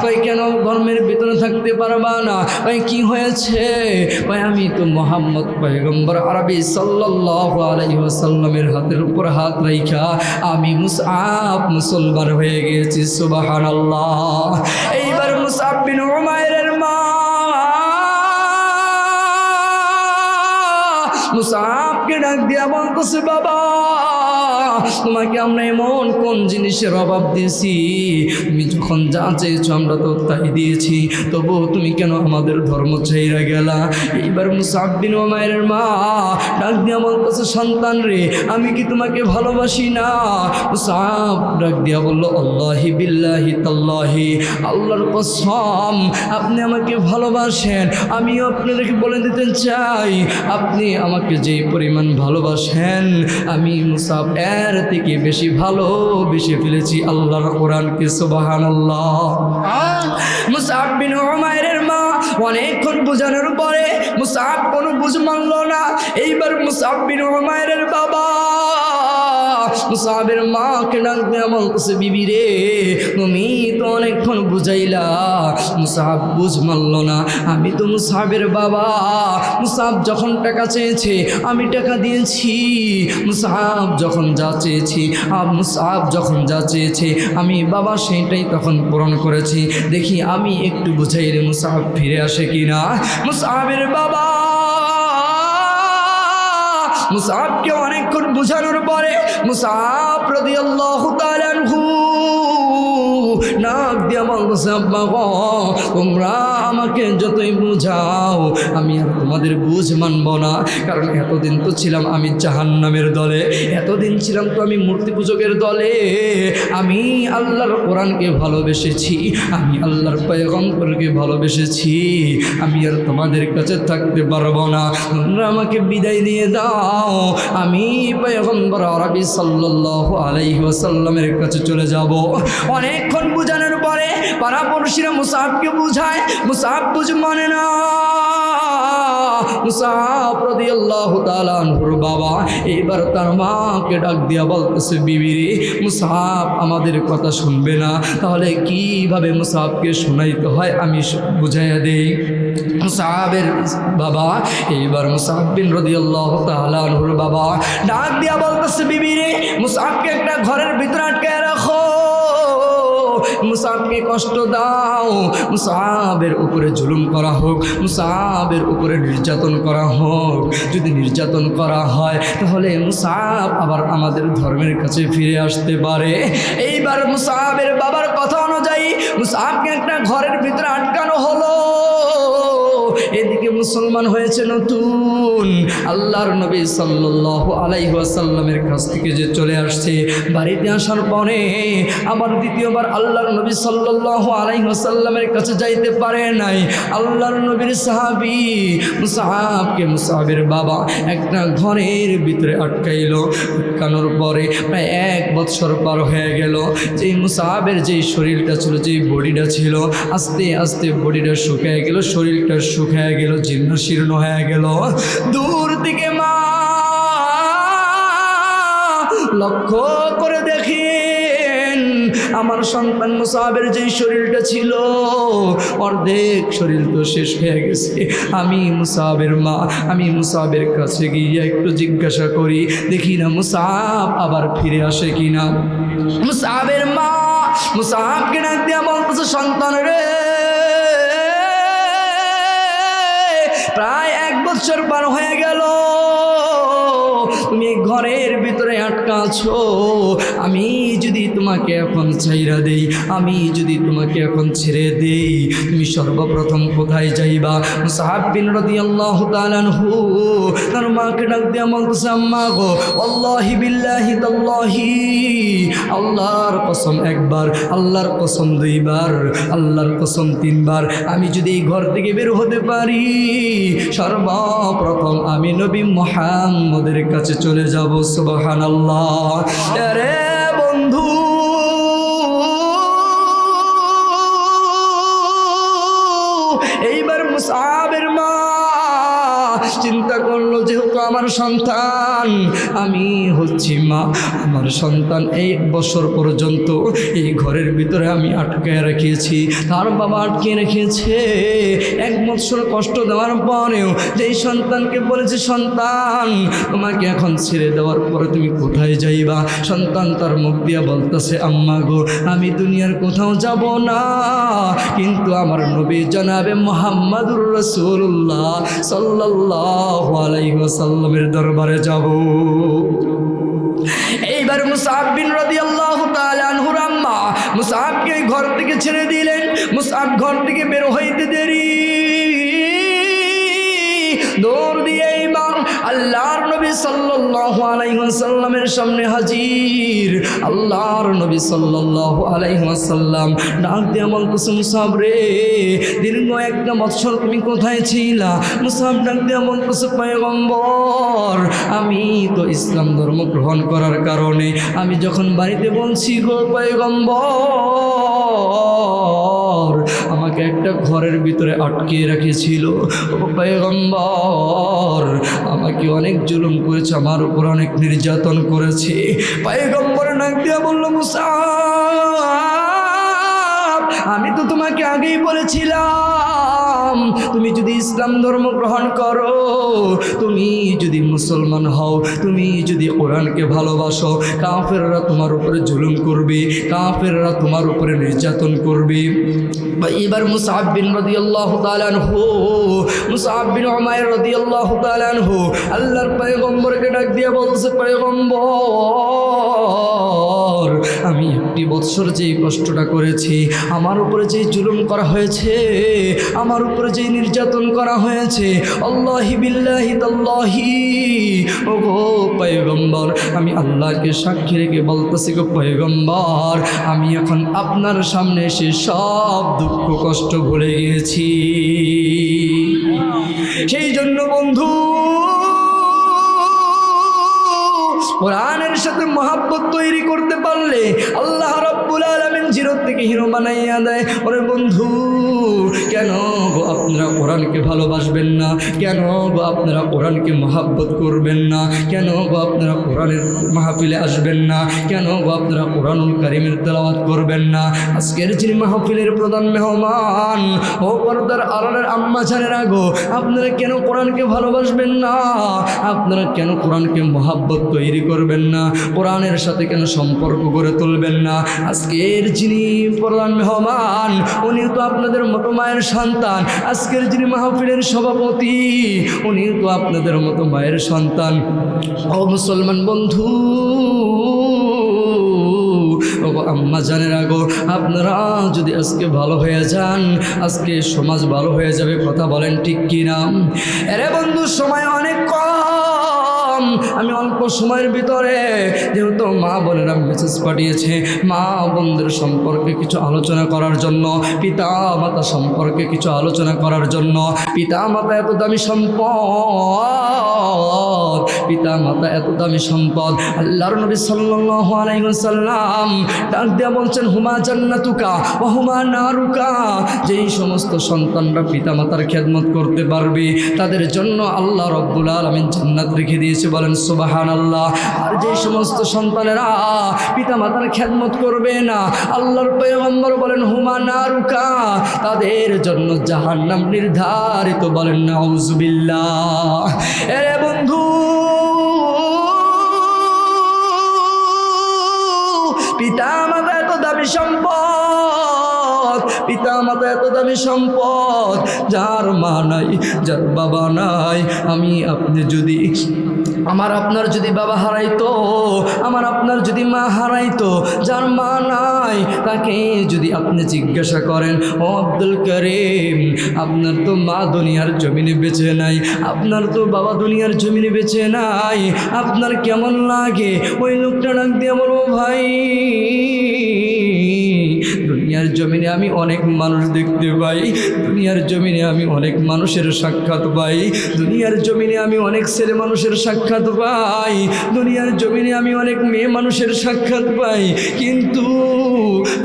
কই কেন ধর্মের ভিতরে থাকতে পারবা না? কই কি হয়েছে? কই আমি তো মুহাম্মদ পয়গম্বর আরবি সাল্লাল্লাহু আলাইহি ওয়াসাল্লামের হাতের উপর হাত রাইখা আমি মুসআব মুসলমান হয়ে গেছি। সুবহানাল্লাহ। এইবার মুসআব বিন উমাইরের মা মুসআবকে ডাক দিয়া বলতেছে, বাবা তোমাকে আমরা এমন কোন জিনিসের অভাব দিয়েছি? তুমি যখন যা চেয়েছো আমরা তো তাই দিয়েছি, তবুও তুমি কেন আমাদের ধর্ম চাইরা গেলা? এইবার মুসআব বিন উমাইরের মা ডাক দিয়া বলতেছে, সন্তান রে, আমি কি তোমাকে ভালোবাসি না? মুসআব ডাক দিয়া বলল, আল্লাহি বিল্লাহি তাল্লাহি, আল্লাহর কসম আপনি আমাকে ভালোবাসেন। আমিও আপনাদেরকে বলে দিতে চাই, আপনি আমাকে যে পরিমাণ ভালোবাসেন, আমি মুসআব এর থেকে বেশি ভালোবেসে ফেলেছি আল্লাহর কোরআনকে। সুবহানাল্লাহ। মুসআব বিন উমাইরের মা অনেকক্ষণ বোঝানোর পরে মুসআব কোনো বুঝ মানল না। এইবার মুসআব বিন উমাইরের বাবা মুসাবের মাকে ডাক দিয়া বলতেছে বিবি রে তুমি তো অনেকক্ষণ বুঝাইলা, মুসাব বুঝ মানল না। আমি তো মুসাবের বাবা, মুসাব যখন টাকা চেয়েছে আমি টাকা দিয়েছি, মুসাব যখন যা চেয়েছি মুসাব যখন যা চেয়েছে আমি বাবা সেইটাই তখন পূরণ করেছি। দেখি আমি একটু বুঝাইলে মুসাব ফিরে আসে কিনা। মুসাবের বাবা মুসাবকে অনেকক্ষণ বুঝানোর পরে মুসাব রাদিয়াল্লাহু তাআলা আনহু নাক দিয়া বলতেছে আব্বা গো তোমরা আমাকে যতই বুঝাও আমি আর তোমাদের বুঝ মানব না, কারণ এতদিন তো ছিলাম আমি জাহান্নামের দলে, এতদিন ছিলাম তো আমি মূর্তি পূজকের দলে। আমি আল্লাহর কোরআনকে ভালোবেসেছি, আমি আল্লাহর পয়গম্বরকে ভালোবেসেছি, আমি আর তোমাদের কাছে থাকতে পারবো না, তোমরা আমাকে বিদায় দিয়ে দাও। আমি পয়গম্বর আরবি সাল্লাল্লাহু আলাইহি ওয়াসাল্লামের কাছে চলে যাব। অনেকক্ষণ বুঝানোর পরে পাড়াপড়শিরা মুসাবকে বুঝায়, মুসাব বুঝ মানে না। মুসাব রাদিয়াল্লাহু তাআলা আনহুর বাবা এবার তার মাকে ডাক দিয়া বলতেছে বিবি রে মুসাব আমাদের কথা শুনবে না, তাহলে কিভাবে মুসাবকে শোনাইতে হয় আমি বুঝাইয়া দেই। মুসাবের বাবা এইবার মুসাব বিন রাদিয়াল্লাহু তাআলা আনহুর বাবা ডাক দিয়া বলতেছে বিবি রে মুসাবকে একটা ঘরের ভিতরে আটকায় রাখো, মুসাবকে কষ্ট দাও, মুসাবের উপরে জুলুম করা হোক, মুসাবের উপরে নির্যাতন করা হোক। যদি নির্যাতন করা হয় তাহলে মুসাব আবার আমাদের ধর্মের কাছে ফিরে আসতে পারে। এইবার মুসাবের বাবার কথা অনুযায়ী মুসাবকে একটা ঘরের ভিতরে আটকানো হলো। এদিকে মুসলমান হয়েছে নতুন, আল্লাহর নবী সাল্লাল্লাহু আলাইহি ওয়াসাল্লামের কাছ থেকে যে চলে আসছে, বাড়িতে আসার পরে আবার দ্বিতীয়বার আল্লাহর নবী সাল্লাল্লাহু আলাইহি ওয়াসাল্লামের কাছে যাইতে পারে নাই। আল্লাহর নবীর সাহাবী মুসাবকে মুসাবের বাবা একটা ঘরের ভিতরে আটকাইলো। আটকানোর পরে প্রায় 1 বছর পার হয়ে গেল। যেই মুসাবের যেই শরীরটা ছিল, যেই বডিটা ছিল, আস্তে আস্তে বডিটা শুকিয়ে গেল, শরীরটা শুকিয়ে গেল, জীর্ণ শীর্ণ হয়ে গেল। দূর থেকে মা লক্ষ্য করে দেখেন আমার সন্তান মুসাবের যেই শরীরটা ছিল অর্ধেক শরীর তো শেষ হয়ে গেছে। আমি মুসাবের মা, আমি মুসাবের কাছে গিয়ে একটু জিজ্ঞাসা করি, দেখি না মুসাব আবার ফিরে আসে কিনা। মুসাবের মা মুসাবকে ডাক দিয়া বলতেছে সন্তান রে প্রায় 1 বছর পার হয়ে গেল, তুমি ঘরের ভিতরে আটকা আছো। আমি যদি তোমাকে এখন ছাইরা দেই, আমি যদি তোমাকে এখন ছেড়ে দেই, তুমি সর্বপ্রথম কোথায় যাইবা? মুসাব বিন রাদিয়াল্লাহু তাআলা আনহু তার মাকে ডাক দিয়া বলতেছে আম্মা গো আল্লাহি বিল্লাহি তাল্লাহি, আল্লাহর কসম একবার, আল্লাহর কসম 2 বার, আল্লাহর কসম 3 বার, আমি যদি এই ঘর থেকে বের হতে পারি সর্বপ্রথম আমি নবী মুহাম্মদের কাছে চলে যাব। সুবহানাল্লাহ। আরে বন্ধু এইবার মুসাবের মা চিন্তা করলো যেহেতু আমার সন্তান, আমি হচ্ছি মা, আমার সন্তান 1 বছর পর্যন্ত এই ঘরের ভিতরে আমি আটকায় রেখেছি, তার বাবা আটকে রেখেছে। 1 বছর কষ্ট দেওয়ার পরেও যেই সন্তানকে বলেছে সন্তান তোমাকে এখন ছেড়ে দেওয়ার পরে তুমি কোথায় যাইবা, সন্তান তার মুখ দিয়া বলতেছে আম্মা গো আমি দুনিয়ার কোথাও যাব না, কিন্তু আমার নবী জনাবে মুহাম্মাদুর রাসূলুল্লাহ সাল্লাল্লাহু আলাইহি ওয়াসাল্লামের দরবারে যাব। এইবার মুসাব বিন রাদিয়াল্লাহু তাআলা আনহুর আম্মা মুসাবকে ঘর থেকে ছেড়ে দিলেন। মুসাব ঘর থেকে বের হইতে দেরি, দৌড় দিয়ে এইবার আল্লাহর নবী সাল্লাল্লাহু আলাইহি ওয়াসাল্লামের সামনে হাজির। আল্লাহর নবী সাল্লাল্লাহু আলাইহি ওয়াসাল্লাম ডাক দিয়ে বলতেছে মুসাব রে দীর্ঘ 1 বছর তুমি কোথায় ছিলা? মুসাব ডাক দিয়ে বলতেছে পয়গম্বর আমি তো ইসলাম ধর্ম গ্রহণ করার কারণে আমি যখন বাড়িতে বলছি গো পয়গম্বর পর আমাকে একটা ঘরের ভিতরে আটকে রেখেছিল। ও পয়গম্বর, আমাকে অনেক জুলুম করেছে, আমার উপর অনেক নির্যাতন করেছে। পয়গম্বর ডাক দিয়া বলল, মুসাব, আমি তো তোমাকে আগেই বলেছিলাম তুমি যদি ইসলাম ধর্ম গ্রহণ করো, তুমি যদি মুসলমান হও, তুমি যদি কোরআনকে ভালোবাসো, কাফেররা তোমার উপরে জুলুম করবে, কাফেররা তোমার উপরে নির্যাতন করবে। এবার মুসআব বিন রাদিয়াল্লাহু তাআলা আনহু, মুসআব বিন উমাইর রাদিয়াল্লাহু তাআলা আনহু আল্লাহর পয়গম্বরকে ডাক দিয়ে বলছে, পয়গম্বর, আমি একটি বৎসর যেই কষ্টটা করেছি, আমার উপরে যেই জুলুম করা হয়েছে, আমার উপরে যেই নির্যাতন করা হয়েছে, আল্লাহি বিল্লাহি তাল্লাহি, ও গো পয়গম্বর, আমি আল্লাহকে সাক্ষী রেখে বলতেছি গো পয়গম্বর, আমি এখন আপনার সামনে এসে সব দুঃখ কষ্ট ভুলে গিয়েছি। সেই জন্য বন্ধু, কোরআনের সাথে মহাব্বত তৈরি করতে পারলে আল্লাহ রাব্বুল আলামিন জিরো থেকে হিরো বানাইয়া দেয়। ওরে বন্ধু, কেন গো আপনারা কোরআনকে ভালোবাসবেন না? কেন গো আপনারা কোরআনকে মহাব্বত করবেন না? কেন গো আপনারা কোরআনের মাহফিলে আসবেন না? কেন গো আপনারা কোরআনুল কারীমের তেলাওয়াত করবেন না? আজকের যিনি মাহফিলের প্রধান মেহমান, ও পর্দার আড়ালের আম্মা জানেরা গো, আপনারা কেন কোরআনকে ভালোবাসবেন না? আপনারা কেন কোরআনকে মহাব্বত তৈরি করবেন না? কোরআনের সাথে কেন সম্পর্ক গড়ে তুলবেন না? আজকের যিনি প্রধান মেহমান, উনি তো আপনাদের মতো মায়ের সন্তান। আজকের যিনি মাহফিলের সভাপতি, উনি তো আপনাদের মতো মায়ের সন্তান। ও মুসলমান বন্ধু, ও আম্মা জানেরা গো, আপনারা যদি আজকে ভালো হয়ে যান, আজকে সমাজ ভালো হয়ে যাবে। কথা বলেন ঠিক কিনা? আরে বন্ধু, সময় অনেক কম, আমি অল্প সময়ের ভিতরে, যেহেতু মা বোনেরা মেসেজ পাঠিয়েছে মা বোনদের সম্পর্কে কিছু আলোচনা করার জন্য, পিতা মাতা সম্পর্কে কিছু আলোচনা করার জন্য। পিতা মাতা এত দামি সম্পদ, পিতা মাতা এত দামি সম্পদ। আল্লাহর নবী সাল্লাল্লাহু আলাইহি ওয়াসাল্লাম ডাক দিয়া বলছেন, হুমা জান্নাতুকা ওয়া হুমা নারুকা। যেই সমস্ত সন্তানরা পিতা মাতার খেদমত করতে পারবে, তাদের জন্য আল্লাহ রাব্বুল আলামিন জান্নাত রেখে দিয়েছে। বলেন সুবহানাল্লাহ। আর যেই সমস্ত সন্তানেরা পিতা মাতার খেদমত করবে না, আল্লাহর পয়গম্বর বলেন হুমা নারুকা, তাদের জন্য জাহান্নাম নির্ধারিত। বলেন নাউযুবিল্লাহ। এরে বন্ধু, পিতা মাতা এত দামি সম্পদ, পিতা মাতা এত দামি সম্পদ, যার মা নাই, যার বাবা নাই। আমি আপনি যদি, আমার আপনার যদি বাবা হারাইতো, আমার আপনার যদি মা হারাইতো, যার মা নাই, তাকে যদি আপনি জিজ্ঞাসা করেন, ও আব্দুল করিম, আপনার তো মা দুনিয়ার জমিনে বেঁচে নাই, আপনার তো বাবা দুনিয়ার জমিনে বেঁচে নাই, আপনার কেমন লাগে? ওই লোকটা ডাক দিয়ে বলবো, ভাই, দুনিয়ার জমিনে আমি অনেক মানুষ দেখতে পাই, দুনিয়ার জমিনে আমি অনেক মানুষের সাক্ষাৎ পাই, দুনিয়ার জমিনে আমি অনেক ছেলে মানুষের সাক্ষাৎ পাই, দুনিয়ার জমিনে আমি অনেক মেয়ে মানুষের সাক্ষাৎ পাই, কিন্তু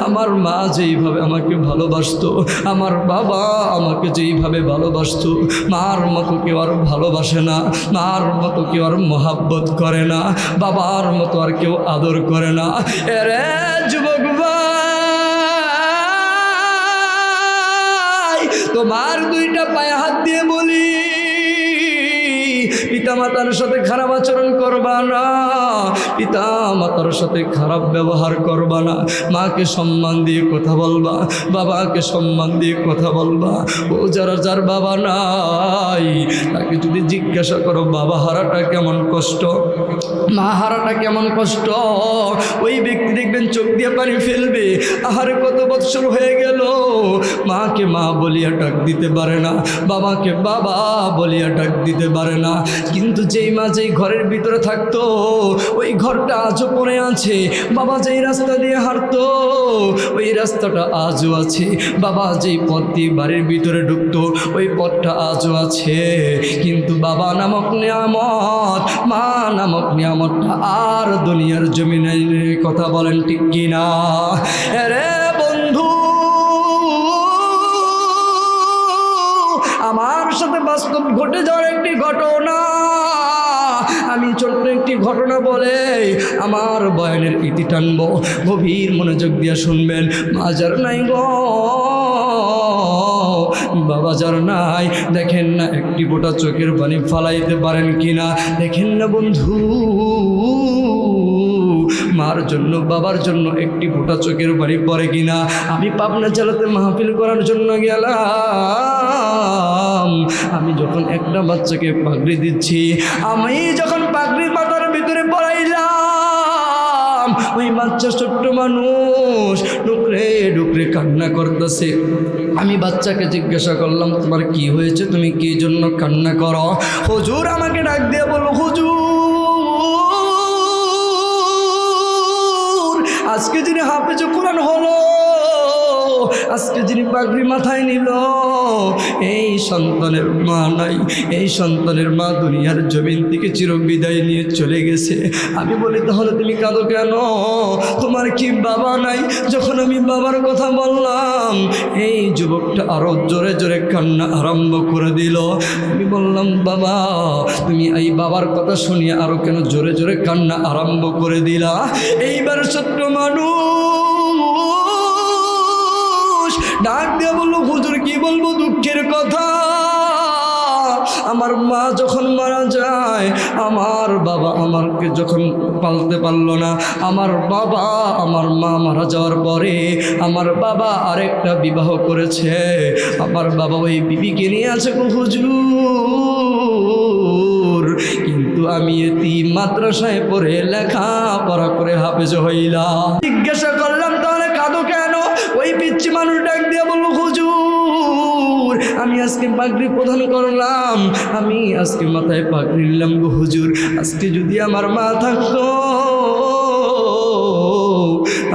আমার মা যেইভাবে আমাকে ভালোবাসতো, আমার বাবা আমাকে যেইভাবে ভালোবাসতো, মার মতো কেউ আর ভালোবাসে না, মার মতো কেউ আর মহাব্বত করে না, বাবার মতো আর কেউ আদর করে না। এরে যুবক ভাই, তোমার দুইটা পায়ে হাত দিয়ে বলি, পিতা মাতার সাথে খারাপ আচরণ করবা না, পিতা মাতার সাথে খারাপ ব্যবহার করবা না, মাকে সম্মান দিয়ে কথা বলবা, বাবাকে সম্মান দিয়ে কথা বলবা। ও যারা, যার বাবা নাই, তাকে যদি জিজ্ঞাসা করো বাবা হারাটা কেমন কষ্ট, মা হারাটা কেমন কষ্ট, ওই ব্যক্তি দেখবেন চোখ দিয়ে পানি ফেলবে। আহারে কত বৎসর হয়ে গেল, মাকে মা বলিয়া ডাক দিতে পারে না, বাবাকে বাবা বলিয়া ডাক দিতে পারে না। কিন্তু যেই মা যেই ঘরের ভিতরে থাকতো, ওই ঘরটা আজও পড়ে আছে। বাবা যেই রাস্তা দিয়ে হাঁটতো, ওই রাস্তাটা আজও আছে। বাবা যেই পথ দিয়ে বাড়ির ভিতরে ঢুকতো, ওই পথটা আজও আছে। কিন্তু বাবা নামক নিয়ামত, মা নামক নিয়ামতটা আর দুনিয়ার জমিনে। কথা বলেন ঠিক কিনা? আরে বন্ধু, আমার সাথে বাস্তব ঘটে যাওয়ার একটি ঘটনা। আমি ছোট্ট একটি ঘটনা বলে আমার বয়ানের ইতি টানবো, গভীর মনোযোগ দিয়ে শুনবেন। মাজার নাই গো বাবা, যার নাই, দেখেন না একটি ফোঁটা চোখের পানি ফালাইতে পারেন কিনা? দেখেন না বন্ধু, মার জন্য বাবার জন্য একটি ফোঁটা চোখের পানি পড়ে কিনা? আমি পাবনা জেলাতে মাহফিল করার জন্য গেলাম। আমি যখন একটা বাচ্চাকে পাগড়ি দিচ্ছি, আমি যখন পাগড়ি পাতার ভিতরে পড়াইলাম, ওই বাচ্চা ছোট্ট মানুষ ডুকরে ডুকরে কান্না করতেছে। আমি বাচ্চাকে জিজ্ঞাসা করলাম, তোমার কি হয়েছে, তুমি কি জন্য কান্না করো? হুজুর আমাকে ডাক দিয়ে বলো, হুজুর আজকে যিনি হাফেজ কোরআন হলো, আজকে যিনি পাগড়ি মাথায় নিল, এই সন্তানের মা নাই, এই সন্তানের মা দুনিয়ার জমিন থেকে চিরবিদায় নিয়ে চলে গেছে। আমি বলি, তাহলে তুমি কাঁদো কেন? তোমার কি বাবা নাই? যখন আমি বাবার কথা বললাম, এই যুবকটা আরো জোরে জোরে কান্না আরম্ভ করে দিল। আমি বললাম, বাবা তুমি এই বাবার কথা শুনিয়ে আরো কেন জোরে জোরে কান্না আরম্ভ করে দিলা? এইবার ছোট্ট মানুষ ডাক দিয়ে বললো, হুজুর কি বলবো দুঃখের কথা। আমার মা যখন মারা যায়, আমার বাবা আমাকে যখন পালতে পারলো না, আমার বাবা আমার মা মারা যাওয়ার পরে আমার বাবা আরেকটা বিবাহ করেছে। আমার বাবা ওই বিবিকে নিয়ে আছে গো হুজুর, কিন্তু আমি এতিম মাদ্রাসায় পড়ে লেখাপড়া করে হাফেজ হইলাম। জিজ্ঞাসা করলাম, তাহলে কাঁদো কেন? ওই পিচ্ছি মানুষ ডাক দিয়ে বললো, হুজুর আমি আজকে পাগড়ি প্রদান করলাম, আমি আজকে মাথায় পাগড়ি নিলাম গো হুজুর, আজকে যদি আমার মা থাকতো,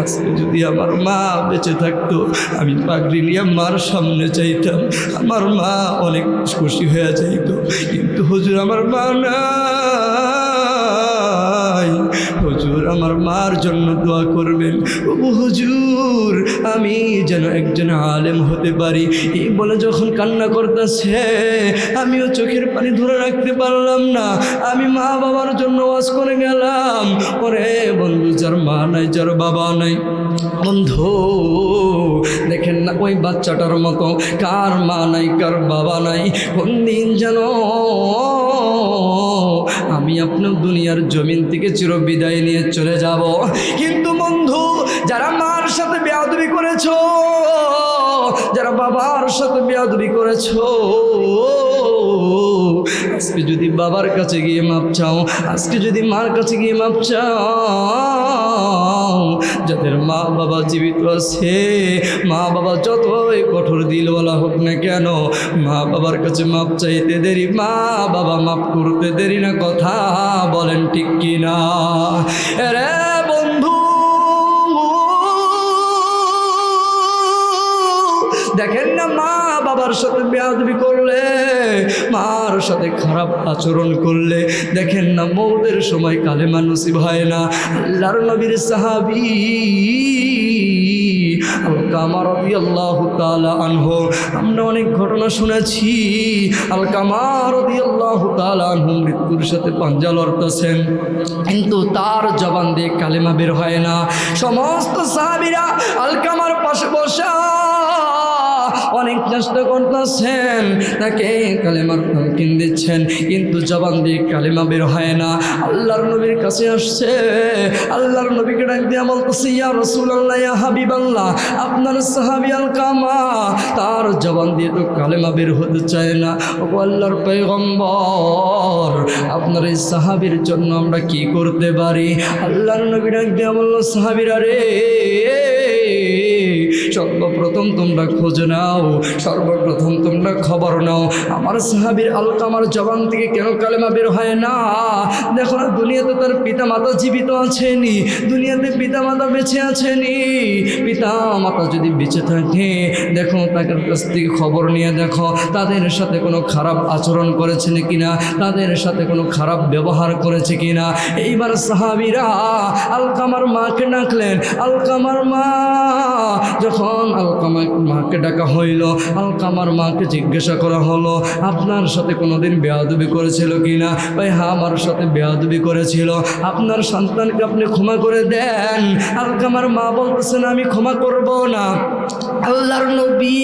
আজকে যদি আমার মা বেঁচে থাকতো, আমি পাগড়ি নিয়ে মার সামনে চাইতাম, আমার মা অনেক খুশি হয়ে যাইত। কিন্তু হুজুর আমার মা নাই, হুজুর আমার মার জন্য দোয়া করবেন। ও হুজুর আমি যেন একজন আলেম হতে পারি। এই বলে যখন কান্না করতেছে, আমিও চোখের পানি ধরে রাখতে পারলাম না। আমি মা বাবার জন্য ওয়াজ করে গেলাম। ওরে বন্ধু, যার মা নাই, যার বাবা নাই, বন্ধু দেখেন না ওই বাচ্চাটার মতো কার মা নাই, কার বাবা নাই। কোন দিন যেন আমি আপনার দুনিয়ার জমিন থেকে চিরবিদায় নিয়ে চলে যাব। কিন্তু বন্ধু, যারা মার সাথে বেয়াদবি করেছো, যারা বাবার সাথে বেয়াদবি করেছো, আজকে যদি বাবার কাছে গিয়ে মাপ চাও, আজকে যদি মার কাছে গিয়ে মাপ চাও, যাদের মা বাবা জীবিত আছে, মা বাবা যতই কঠোর দিলওয়ালা হোক না কেন, মা বাবার কাছে মাপ চাইতে দেরি, মা বাবা মাপ করতে দেরি না। কথা বলেন ঠিক কিনা? রে বন্ধু দেখেন না, মা বাবার সাথে বেয়াদবি করলে, মার সাথে খারাপ আচরণ করলে, দেখেন না মৌতের সময় কালেমা নসিব হয় না। আল্লাহর নবীর সাহাবী আলকামা রাদিয়াল্লাহু তাআলা আনহু, আমরা অনেক ঘটনা শুনেছি। আলকামা রাদিয়াল্লাহু তাআলা আনহু মৃত্যুর সাথে পাঞ্জা লড়তেছেন, কিন্তু তার জবান দিয়ে কালেমা বের হয় না। সমস্ত সাহাবীরা আলকামার পাশে বসা অনেক চেষ্টা করতেছেন, তাকে কালেমার তালকিন দিচ্ছেন, কিন্তু জবান দিয়ে কালেমা বের হয় না। আল্লাহর নবীর কাছে আসছে, আল্লাহর নবীকে ডাক দিয়ে বলতেছে, ইয়া রাসূলুল্লাহ, ইয়া হাবিবাল্লাহ, আপনার সাহাবী আলকামা, তার জবান দিয়ে তো কালেমা বের হতে চায় না। ও আল্লাহর পয়গম্বর, আপনার এই সাহাবীর জন্য আমরা কি করতে পারি? আল্লাহর নবী ডাক দিয়ে বলল, সাহাবীরা রে, সর্বপ্রথম তোমরা খোঁজ নাও, সর্বপ্রথম তোমরা খবর নাও, আমার সাহাবীর আলকামার জবান থেকে কেন কালেমা বের হয় না? দেখো না, দুনিয়াতে তার পিতা মাতা জীবিত আছেনি, দুনিয়াতে পিতা মাতা বেঁচে আছেনি। পিতা মাতা যদি বেঁচে থাকে, দেখো তাদের কাছ থেকে খবর নিয়ে দেখো তাদের সাথে কোনো খারাপ আচরণ করেছে কিনা, তাদের সাথে কোনো খারাপ ব্যবহার করেছে কিনা। এইবার সাহাবীরা আলকামার মাকে ডাকলেন, আলকামার মা যখন আলকামার মাকে ডাকা হইল, আলকামার মাকে জিজ্ঞাসা করা হলো, আপনার সাথে কোনোদিন বেয়াদবি করেছিল কিনা? ভাই হ্যাঁ, আমার সাথে বেয়াদবি করেছিল। আপনার সন্তানকে আপনি ক্ষমা করে দেন। আলকামার মা বলতেছেন, আমি ক্ষমা করব না। আল্লাহর নবী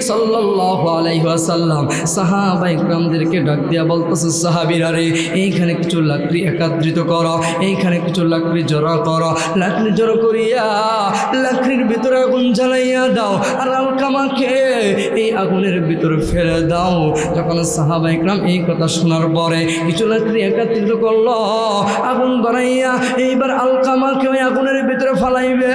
সাল্লাল্লাহু আলাইহি ওয়াসাল্লাম সাহাবায়ে কিরামদেরকে ডাক দিয়া বলতেছে, সাহাবীরা রে, এইখানে কিছু লাকড়ি একত্রিত করো, এইখানে কিছু লাকড়ি জড়ো করো। লাকড়ি জড়ো করিয়া লাকড়ির ভিতরে আগুন জ্বালাইয়া দাও, আর আলকামাকে এই আগুনের ভিতরে ফেলে দাও। যখন সাহাবায়ে কিরাম এই কথা শোনার পরে কিছু লাকড়ি একত্রিত করলো, আগুন ধরাইয়া এইবার আলকামাকে ওই আগুনের ভিতরে ফালাইবে।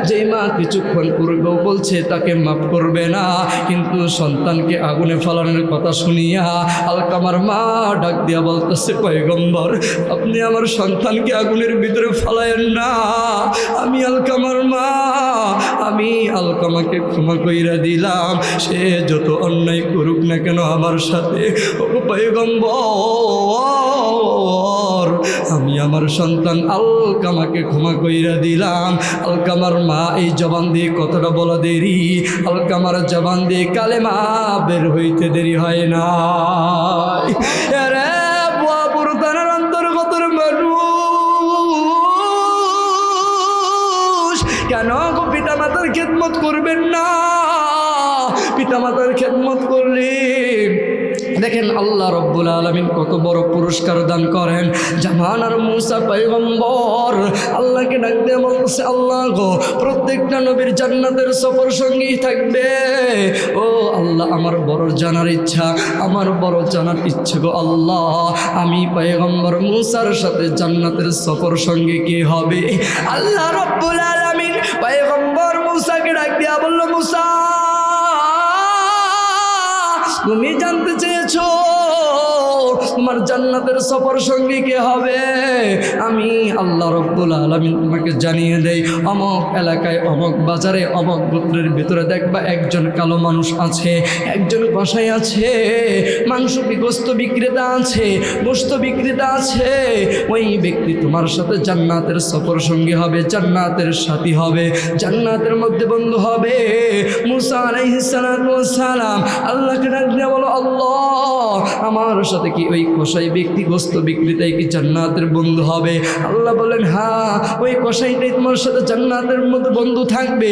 যেই মা কিছুক্ষণ পূর্বেও বলছে তাকে মাফ করবে না, কিন্তু সন্তানকে আগুনে ফালানোর কথা শুনিয়া আলকামার মা ডাক দিয়া বলতেছে, পয়গম্বর আপনি আমার সন্তানকে আগুনের ভিতরে ফালায়েন না। আমি আলকামার মা, আমি আলকামাকে ক্ষমা কইরা দিলাম, সে যত অন্যায় করুক না কেন আমার সাথে। ও পয়গম্বর, আমি আমার সন্তান আলকামাকে ক্ষমা কইরা দিলাম। আলকামার মা এই জবান দিয়ে কথাটা বলা দেরি, আলকামার জবান দিয়ে কালেমা বের হইতে দেরি হয় না। আরে বুয়া পুরুতানের অন্তর্গত মানুষ কেন পিতা মাতার খেদমত করবেন না? পিতা মাতার খেদমত করলে দেখেন আল্লাহ রব্বুল আলামিন কত বড় পুরস্কার দান করেন। জামানার মুসা পয়গম্বর আল্লাহকে ডাক দিয়ে বলছে, আল্লাহ গো, প্রত্যেকটা নবীর জান্নাতের সফর সঙ্গী থাকবে। ও আল্লাহ, আমার বড় জানার ইচ্ছা, আমার বড় জানার ইচ্ছে গো আল্লাহ, আমি পয়গম্বর মুসার সাথে জান্নাতের সফর সঙ্গী কে হবে? আল্লাহ রব্বুল আলামিন পয়গম্বর মুসাকে ডাক দিয়া বলল, মুসা তুমি জানতে চেয়েছো তোমার জান্নাতের সফর সঙ্গী কে হবে? আমি আল্লাহ রব্বুল আলামিন তোমাকে জানিয়ে দেই, অমক এলাকায় অমক বাজারে অমক গোত্রের ভিতরে দেখবা একজন কালো মানুষ আছে, একজন কসাই আছে, মাংস গোস্ত বিক্রেতা আছে, গোস্ত বিক্রেতা আছে। ওই ব্যক্তি তোমার সাথে জান্নাতের সফর সঙ্গী হবে, জান্নাতের সাথী হবে, জান্নাতের মধ্যে বন্ধু হবে। মুসা আলাইহিস সালাতু ওয়াস সালাম আল্লাহকে ডাক দিয়ে বলো, আল্লাহ আমার সাথে কি ওই কসাই ব্যক্তি গোস্ত বিক্রেতাই কি জান্নাতের বন্ধু হবে? আল্লাহ বলেন, হ্যাঁ, ওই কসাইটাই তোমার সাথে জান্নাতের মধ্যে বন্ধু থাকবে।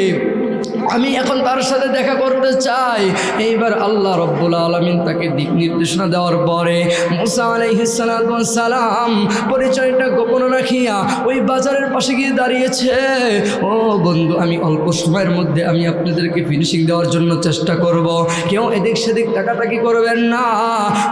আমি এখন তার সাথে দেখা করতে চাই। এইবার আল্লাহ রব্বুল আলামিন তাকে দিক নির্দেশনা দেওয়ার পরে মুসা আলাইহিস সালাতু ওয়াস সালাম পরিচয়টা গোপন রাখিয়া ওই বাজারের পাশে গিয়ে দাঁড়িয়েছে। ও বন্ধু, আমি অল্প সময়ের মধ্যে আমি আপনাদেরকে ফিনিশিং দেওয়ার জন্য চেষ্টা করব, কেউ এদিক সেদিক তাকাতাকি করবেন না,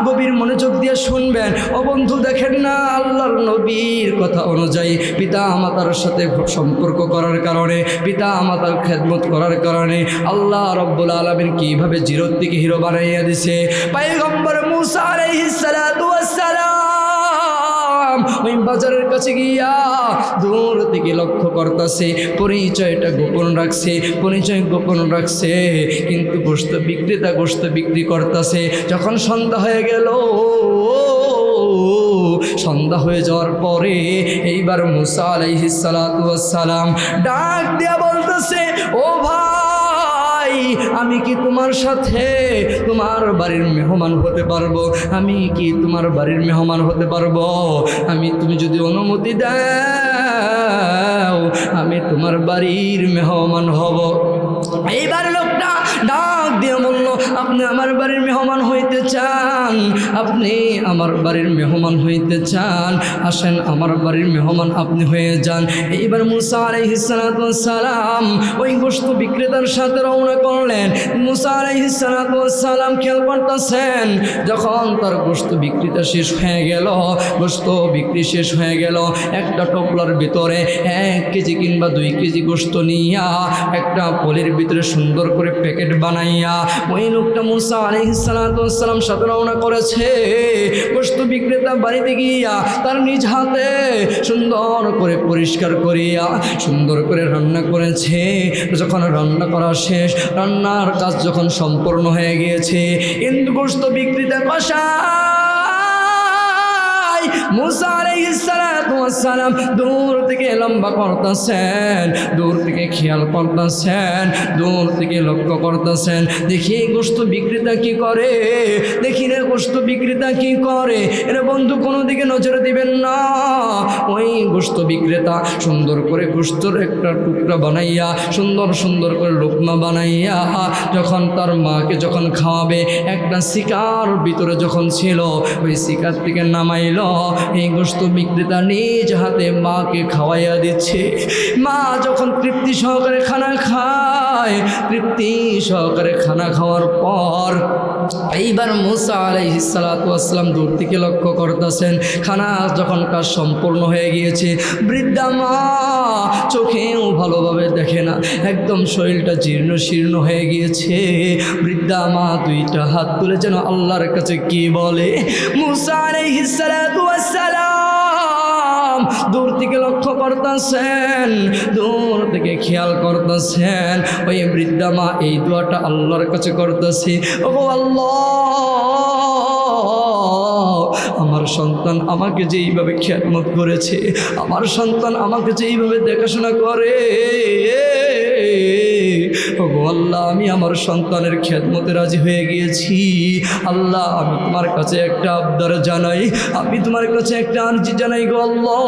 গভীর মনোযোগ দিয়ে শুনবেন। ও বন্ধু, দেখেন না আল্লাহর নবীর কথা অনুযায়ী পিতা মাতার সাথে সম্পর্ক করার কারণে, পিতা মাতার খেদমত করার কারণে আল্লাহ রব্বুল আলামিন কিভাবে জিরো থেকে হিরো বানাইয়া দিছে। পয়গম্বর মুসা আলাইহিস সালাতু ওয়াস সালাম ওই বাজারের কাছে গিয়া দূর থেকে লক্ষ্য করতেছে, পরিচয়টা গোপন রাখছে, পরিচয় গোপন রাখছে, কিন্তু গোশত বিক্রেতা গোশত বিক্রি করতেছে। যখন সন্ধ্যা হয়ে গেল, সন্ধ্যা হয়ে যাওয়ার পরে এইবার মুসা আলাইহিস সালাতু ওয়াস সালাম ডাক দিয়া বলতেছে, ও ভাই, আমি কি তোমার সাথে তোমার বাড়ির মেহমান হতে পারবো? আমি কি তোমার বাড়ির মেহমান হতে পারবো? তুমি যদি অনুমতি দাও আমি তোমার বাড়ির মেহমান হব। এইবার লোকটা ডাক দিয়ে বলল, আপনি আমার বাড়ির মেহমান হইতে চান? আপনি আমার বাড়ির মেহমান হইতে চান? আসেন, আমার বাড়ির মেহমান আপনি হয়ে যান। এইবার মুসা আলাইহিস সালাতু ওয়াস সালাম ওই গোশত বিক্রেতার সাথে রওনা করলেন। মুসা আলাইহিস সালাতু ওয়াস সালাম খেয়াল করতেছেন, যখন তার গোশত বিক্রিটা শেষ হয়ে গেল, গোশত বিক্রি শেষ হয়ে গেল, একটা টপলার ভিতরে 1 কেজি কিংবা 2 কেজি গোশত নিয়া একটা পলির ভিতরে সুন্দর করে প্যাকেট বানাইয়া ওই লোকটা মুসা আলাইহিস সালাতু ওয়াস সালাম সাথে রওনা করেছে। গোশত বিক্রেতা বাড়িতে গিয়া তার নিজ হাতে সুন্দর করে পরিষ্কার করিয়া সুন্দর করে রান্না করেছে। যখন রান্না করা শেষ, রান্নার কাজ যখন সম্পূর্ণ হয়ে গিয়েছে, কিন্তু গোশত বিক্রেতা কষাই মুসা আলাইহিস সালাতু ওয়াস সালাম দূর থেকে লম্বা করতেছেন, দূর থেকে খেয়াল করতেছেন, দূর থেকে লক্ষ্য করতেছেন, দেখি গোশত বিক্রেতা কি করে, দেখি রে গোশত বিক্রেতা কি করে। এর বন্ধু কোনো দিকে নজর দিবেন না। ওই গোশত বিক্রেতা সুন্দর করে গোশতর একটা টুকরা বানাইয়া সুন্দর সুন্দর করে লোকমা বানাইয়া যখন তার মাকে যখন খাওয়াবে, একটা শিকার ভিতরে যখন ছিল ওই শিকার থেকে নামাইল। এই গোশত বিক্রেতা নিজ হাতে মাকে খাওয়াইয়া দিচ্ছে। মা যখন তৃপ্তি সহকারে খানা খায়, তৃপ্তি সহকারে খানা খাওয়ার পর এইবার মুসা আলাইহিস সালাতু ওয়াস সালাম দূর থেকে লক্ষ্য করতেছেন, খানা যখন কাজ সম্পূর্ণ হয়ে গিয়েছে, বৃদ্ধা মা চোখেও ভালোভাবে দেখে না, একদম শরীরটা জীর্ণ শীর্ণ হয়ে গিয়েছে। বৃদ্ধা মা দুইটা হাত তুলে যেন আল্লাহর কাছে কি বলে। মুসা আলাইহিস সালাতু ওয়াস সালাম দূর থেকে লক্ষ্য করতেছেন, দূর থেকে খেয়াল করতেছেন, ওই বৃদ্ধা মা এই দোয়াটা আল্লাহর কাছে করতেছে, ও আল্লাহ, আমার সন্তান আমাকে যেইভাবে খেদমত করেছে, আমার সন্তান আমাকে যেইভাবে দেখাশোনা করে, ওগো আল্লাহ, আমি আমার সন্তানের খেদমতে রাজি হয়ে গিয়েছি। আল্লাহ, আমি তোমার কাছে একটা আবদার জানাই, আমি তোমার কাছে একটা আরজি জানাই গো আল্লাহ,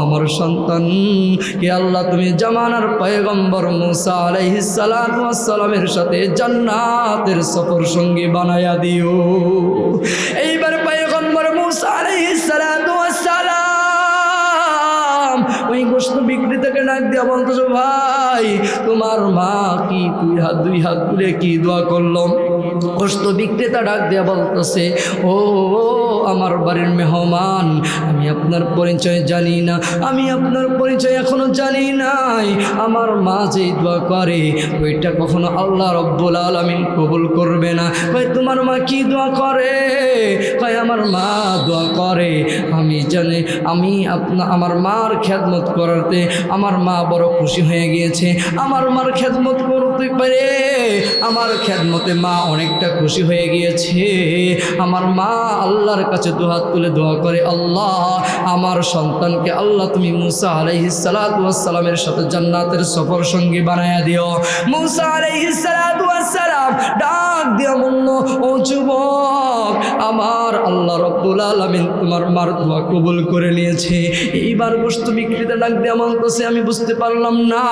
আমার সন্তানকে আল্লাহ তুমি জামানার পয়গম্বর মুসা আলাইহিস সালাতু ওয়াস সালামের সাথে জান্নাতের সফর সঙ্গী বানায়া দিও। এইবার পয়গম্বর মুসা আলাইহিস সালাতু ওয়াস সালাম ওই গোশত বিক্রেতাকে ডাক দিয়া বলতেছো, ভাই তোমার মা কি দুই হাত তুলে কি দোয়া করলো? গোশত বিক্রেতা ডাক দিয়া বলতেছে, ও আমার বাড়ির মেহমান, আমি আপনার পরিচয় জানি না, আমি আপনার পরিচয় এখনো জানি নাই। আমার মা যেই দোয়া করে ওইটা কখনো আল্লাহ রব্বুল আলামিন কবুল করবে না। ভাই তোমার মা কি দোয়া করে? ভাই আমার মা দোয়া করে, আমি জানি, আমি আমার মার খেদমত করাতে আমার মা বড় খুশি হয়ে গিয়েছে, আমার মার খেদমত করতে পারে, আমার খেদমতে মা অনেকটা খুশি হয়ে গিয়েছে। আমার মা আল্লাহর কাছে দুহাত তুলে দোয়া করে, আল্লাহ, আমার সন্তানকে আল্লাহ তুমি মুসা আলাইহিস সালাতু ওয়াস সালামের সাথে জান্নাতের সফর সঙ্গী বানায়া দিও। মুসা আলাইহিস সালাতু ওয়াস সালাম ডাক দিয়া বলল, ও যুবক, আমার আল্লাহ রব্বুল আলামিন তোমার মার দোয়া কবুল করে নিয়েছে। এইবার গোশত বিক্রেতা ডাক দিয়া বলতেছে, আমি বুঝতে পারলাম না,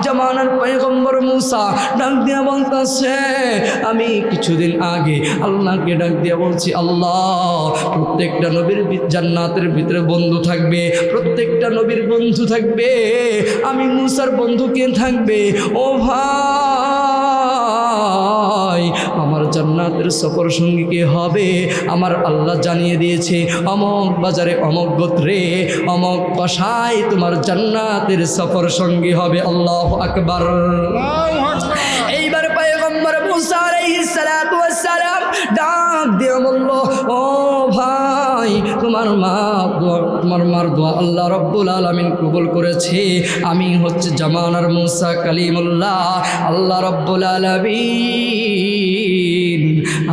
জামানার পয়গম্বর মুসা ডাক দিয়া বলতেছে, আমি কিছুদিন আগে আল্লাহকে ডাক দিয়া বলছি, আল্লাহ, প্রত্যেকটা নবীর জান্নাতের ভিতরে বন্ধু থাকবে, প্রত্যেকটা নবীর বন্ধু থাকবে, আমি মুসার বন্ধু কে থাকবে? ও ভাই, আমার জান্নাতের সফর সঙ্গী কে হবে? আমার আল্লাহ জানিয়ে দিয়েছে, অমক বাজারে অমক গোত্রে অমক বাসায় তোমার জান্নাতের সফর সঙ্গী হবে। আল্লাহু আকবার। এইবার পয়গম্বর মুসা আলাইহিস সালাতু ওয়াস সালাম ডাক দিয়ে বলল, ও ভাই, তোমার মার দোয়া আল্লাহ রব্বুল আলামিন কবুল করেছে। আমি হচ্ছে জামানার মুসা কালিমুল্লাহ, আল্লাহ রব্বুল আলামিন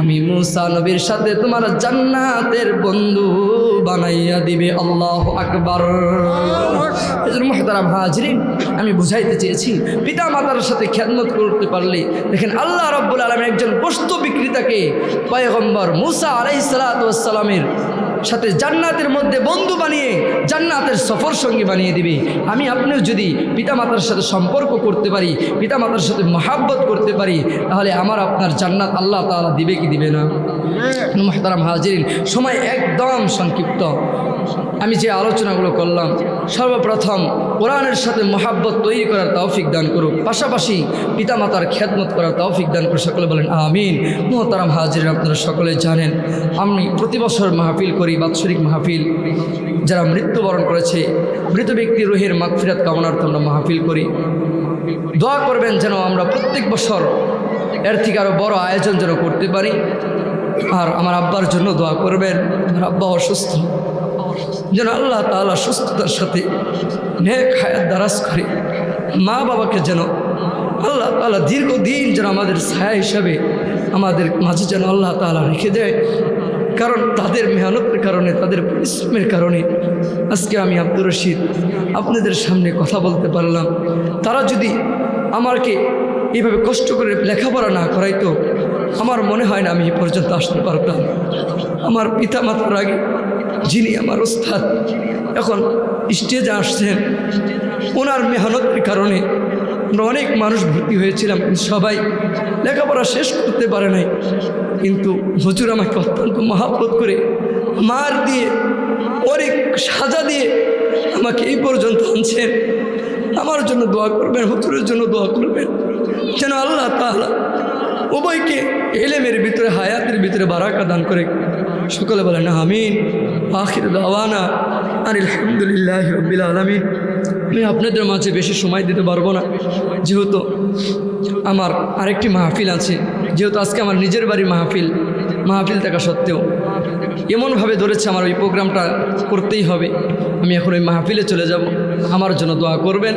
আমি মুসা নবীর সাথে তোমার জান্নাতের বন্ধু বানাইয়া দিবে। আল্লাহু আকবার। মুহতারাম হাজিরিন, আমি বুঝাইতে চেয়েছি, পিতা মাতার সাথে খেদমত করতে পারলে, দেখেন আল্লাহ রব্বুল আলামিন একজন গোশত বিক্রেতাকে পয়গম্বর মুসা আলাইহিস সালাতু ওয়াস সালামের সাথে জান্নাতের মধ্যে বন্ধু বানিয়ে জান্নাতের সফর সঙ্গী বানিয়ে দিবে। আমি আপনিও যদি পিতামাতার সাথে সম্পর্ক করতে পারি, পিতামাতার সাথে মহাব্বত করতে পারি, তাহলে আমার আপনার জান্নাত আল্লাহ তাআলা দিবে কি দিবে না? মুহতারাম হাজিরিন, সময় একদম সংক্ষিপ্ত। আমি যে আলোচনাগুলো করলাম, সর্বপ্রথম কোরআনের সাথে মহাব্বত তৈরি করার তৌফিক দান করুক, পাশাপাশি পিতামাতার খেদমত করার তৌফিক দান করুক। সকলে বলেন আমিন। মুহতারাম হাজিরিন, আপনারা সকলে জানেন আমি প্রতি বছর মাহফিল করি, বাৎসরিক মাহফিল। যারা মৃত্যুবরণ করেছে, মৃত ব্যক্তির রুহের মাগফিরাত কামনার্থে আমরা মাহফিল করি। দোয়া করবেন যেন আমরা প্রত্যেক বছর এর থেকে আরও বড় আয়োজন যেন করতে পারি। আর আমার আব্বার জন্য দোয়া করবেন, আমার আব্বা অসুস্থ, যেন আল্লাহ তাআলা সুস্থতার সাথে নেক হায়াত দারাজ করে। মা বাবাকে যেন আল্লাহ তাআলা দীর্ঘদিন যেন আমাদের ছায়া হিসাবে আমাদের মাঝে যেন আল্লাহ তাআলা রেখে দেয়। কারণ তাদের মেহনতের কারণে, তাদের পরিশ্রমের কারণে আজকে আমি আব্দুর রশিদ আপনাদের সামনে কথা বলতে পারলাম। তারা যদি আমাকে এইভাবে কষ্ট করে লেখাপড়া না করাইতো, আমার মনে হয় না আমি এই পর্যন্ত আসতে পারতাম। আমার পিতা মাতার আগে যিনি আমার ওস্তাদ এখন স্টেজে আসছেন, ওনার মেহনতের কারণে আমরা অনেক মানুষ ভর্তি হয়েছিলাম, সবাই লেখাপড়া শেষ করতে পারে নাই। কিন্তু হুজুর আমাকে অত্যন্ত মহাব্বত করে মার দিয়ে অনেক সাজা দিয়ে আমাকে এই পর্যন্ত আনছেন। আমার জন্য দোয়া করবেন, হুজুরের জন্য দোয়া করবেন যেন আল্লাহ তাআলা উভয়কে ইলমের ভিতরে, হায়াতের ভিতরে বারাকা দান করে। সকলে বলেন আমিন। আখির দাওয়ানা আলহামদুলিল্লাহি রাব্বিল আলামিন। আমি আপনাদের মাঝে বেশি সময় দিতে পারবো না, যেহেতু আমার আরেকটি মাহফিল আছে। যেহেতু আজকে আমার নিজের বাড়ির মাহফিল থাকা সত্ত্বেও এমনভাবে ধরেছে আমার ওই প্রোগ্রামটা করতেই হবে। আমি এখন ওই মাহফিলে চলে যাব। আমার জন্য দোয়া করবেন।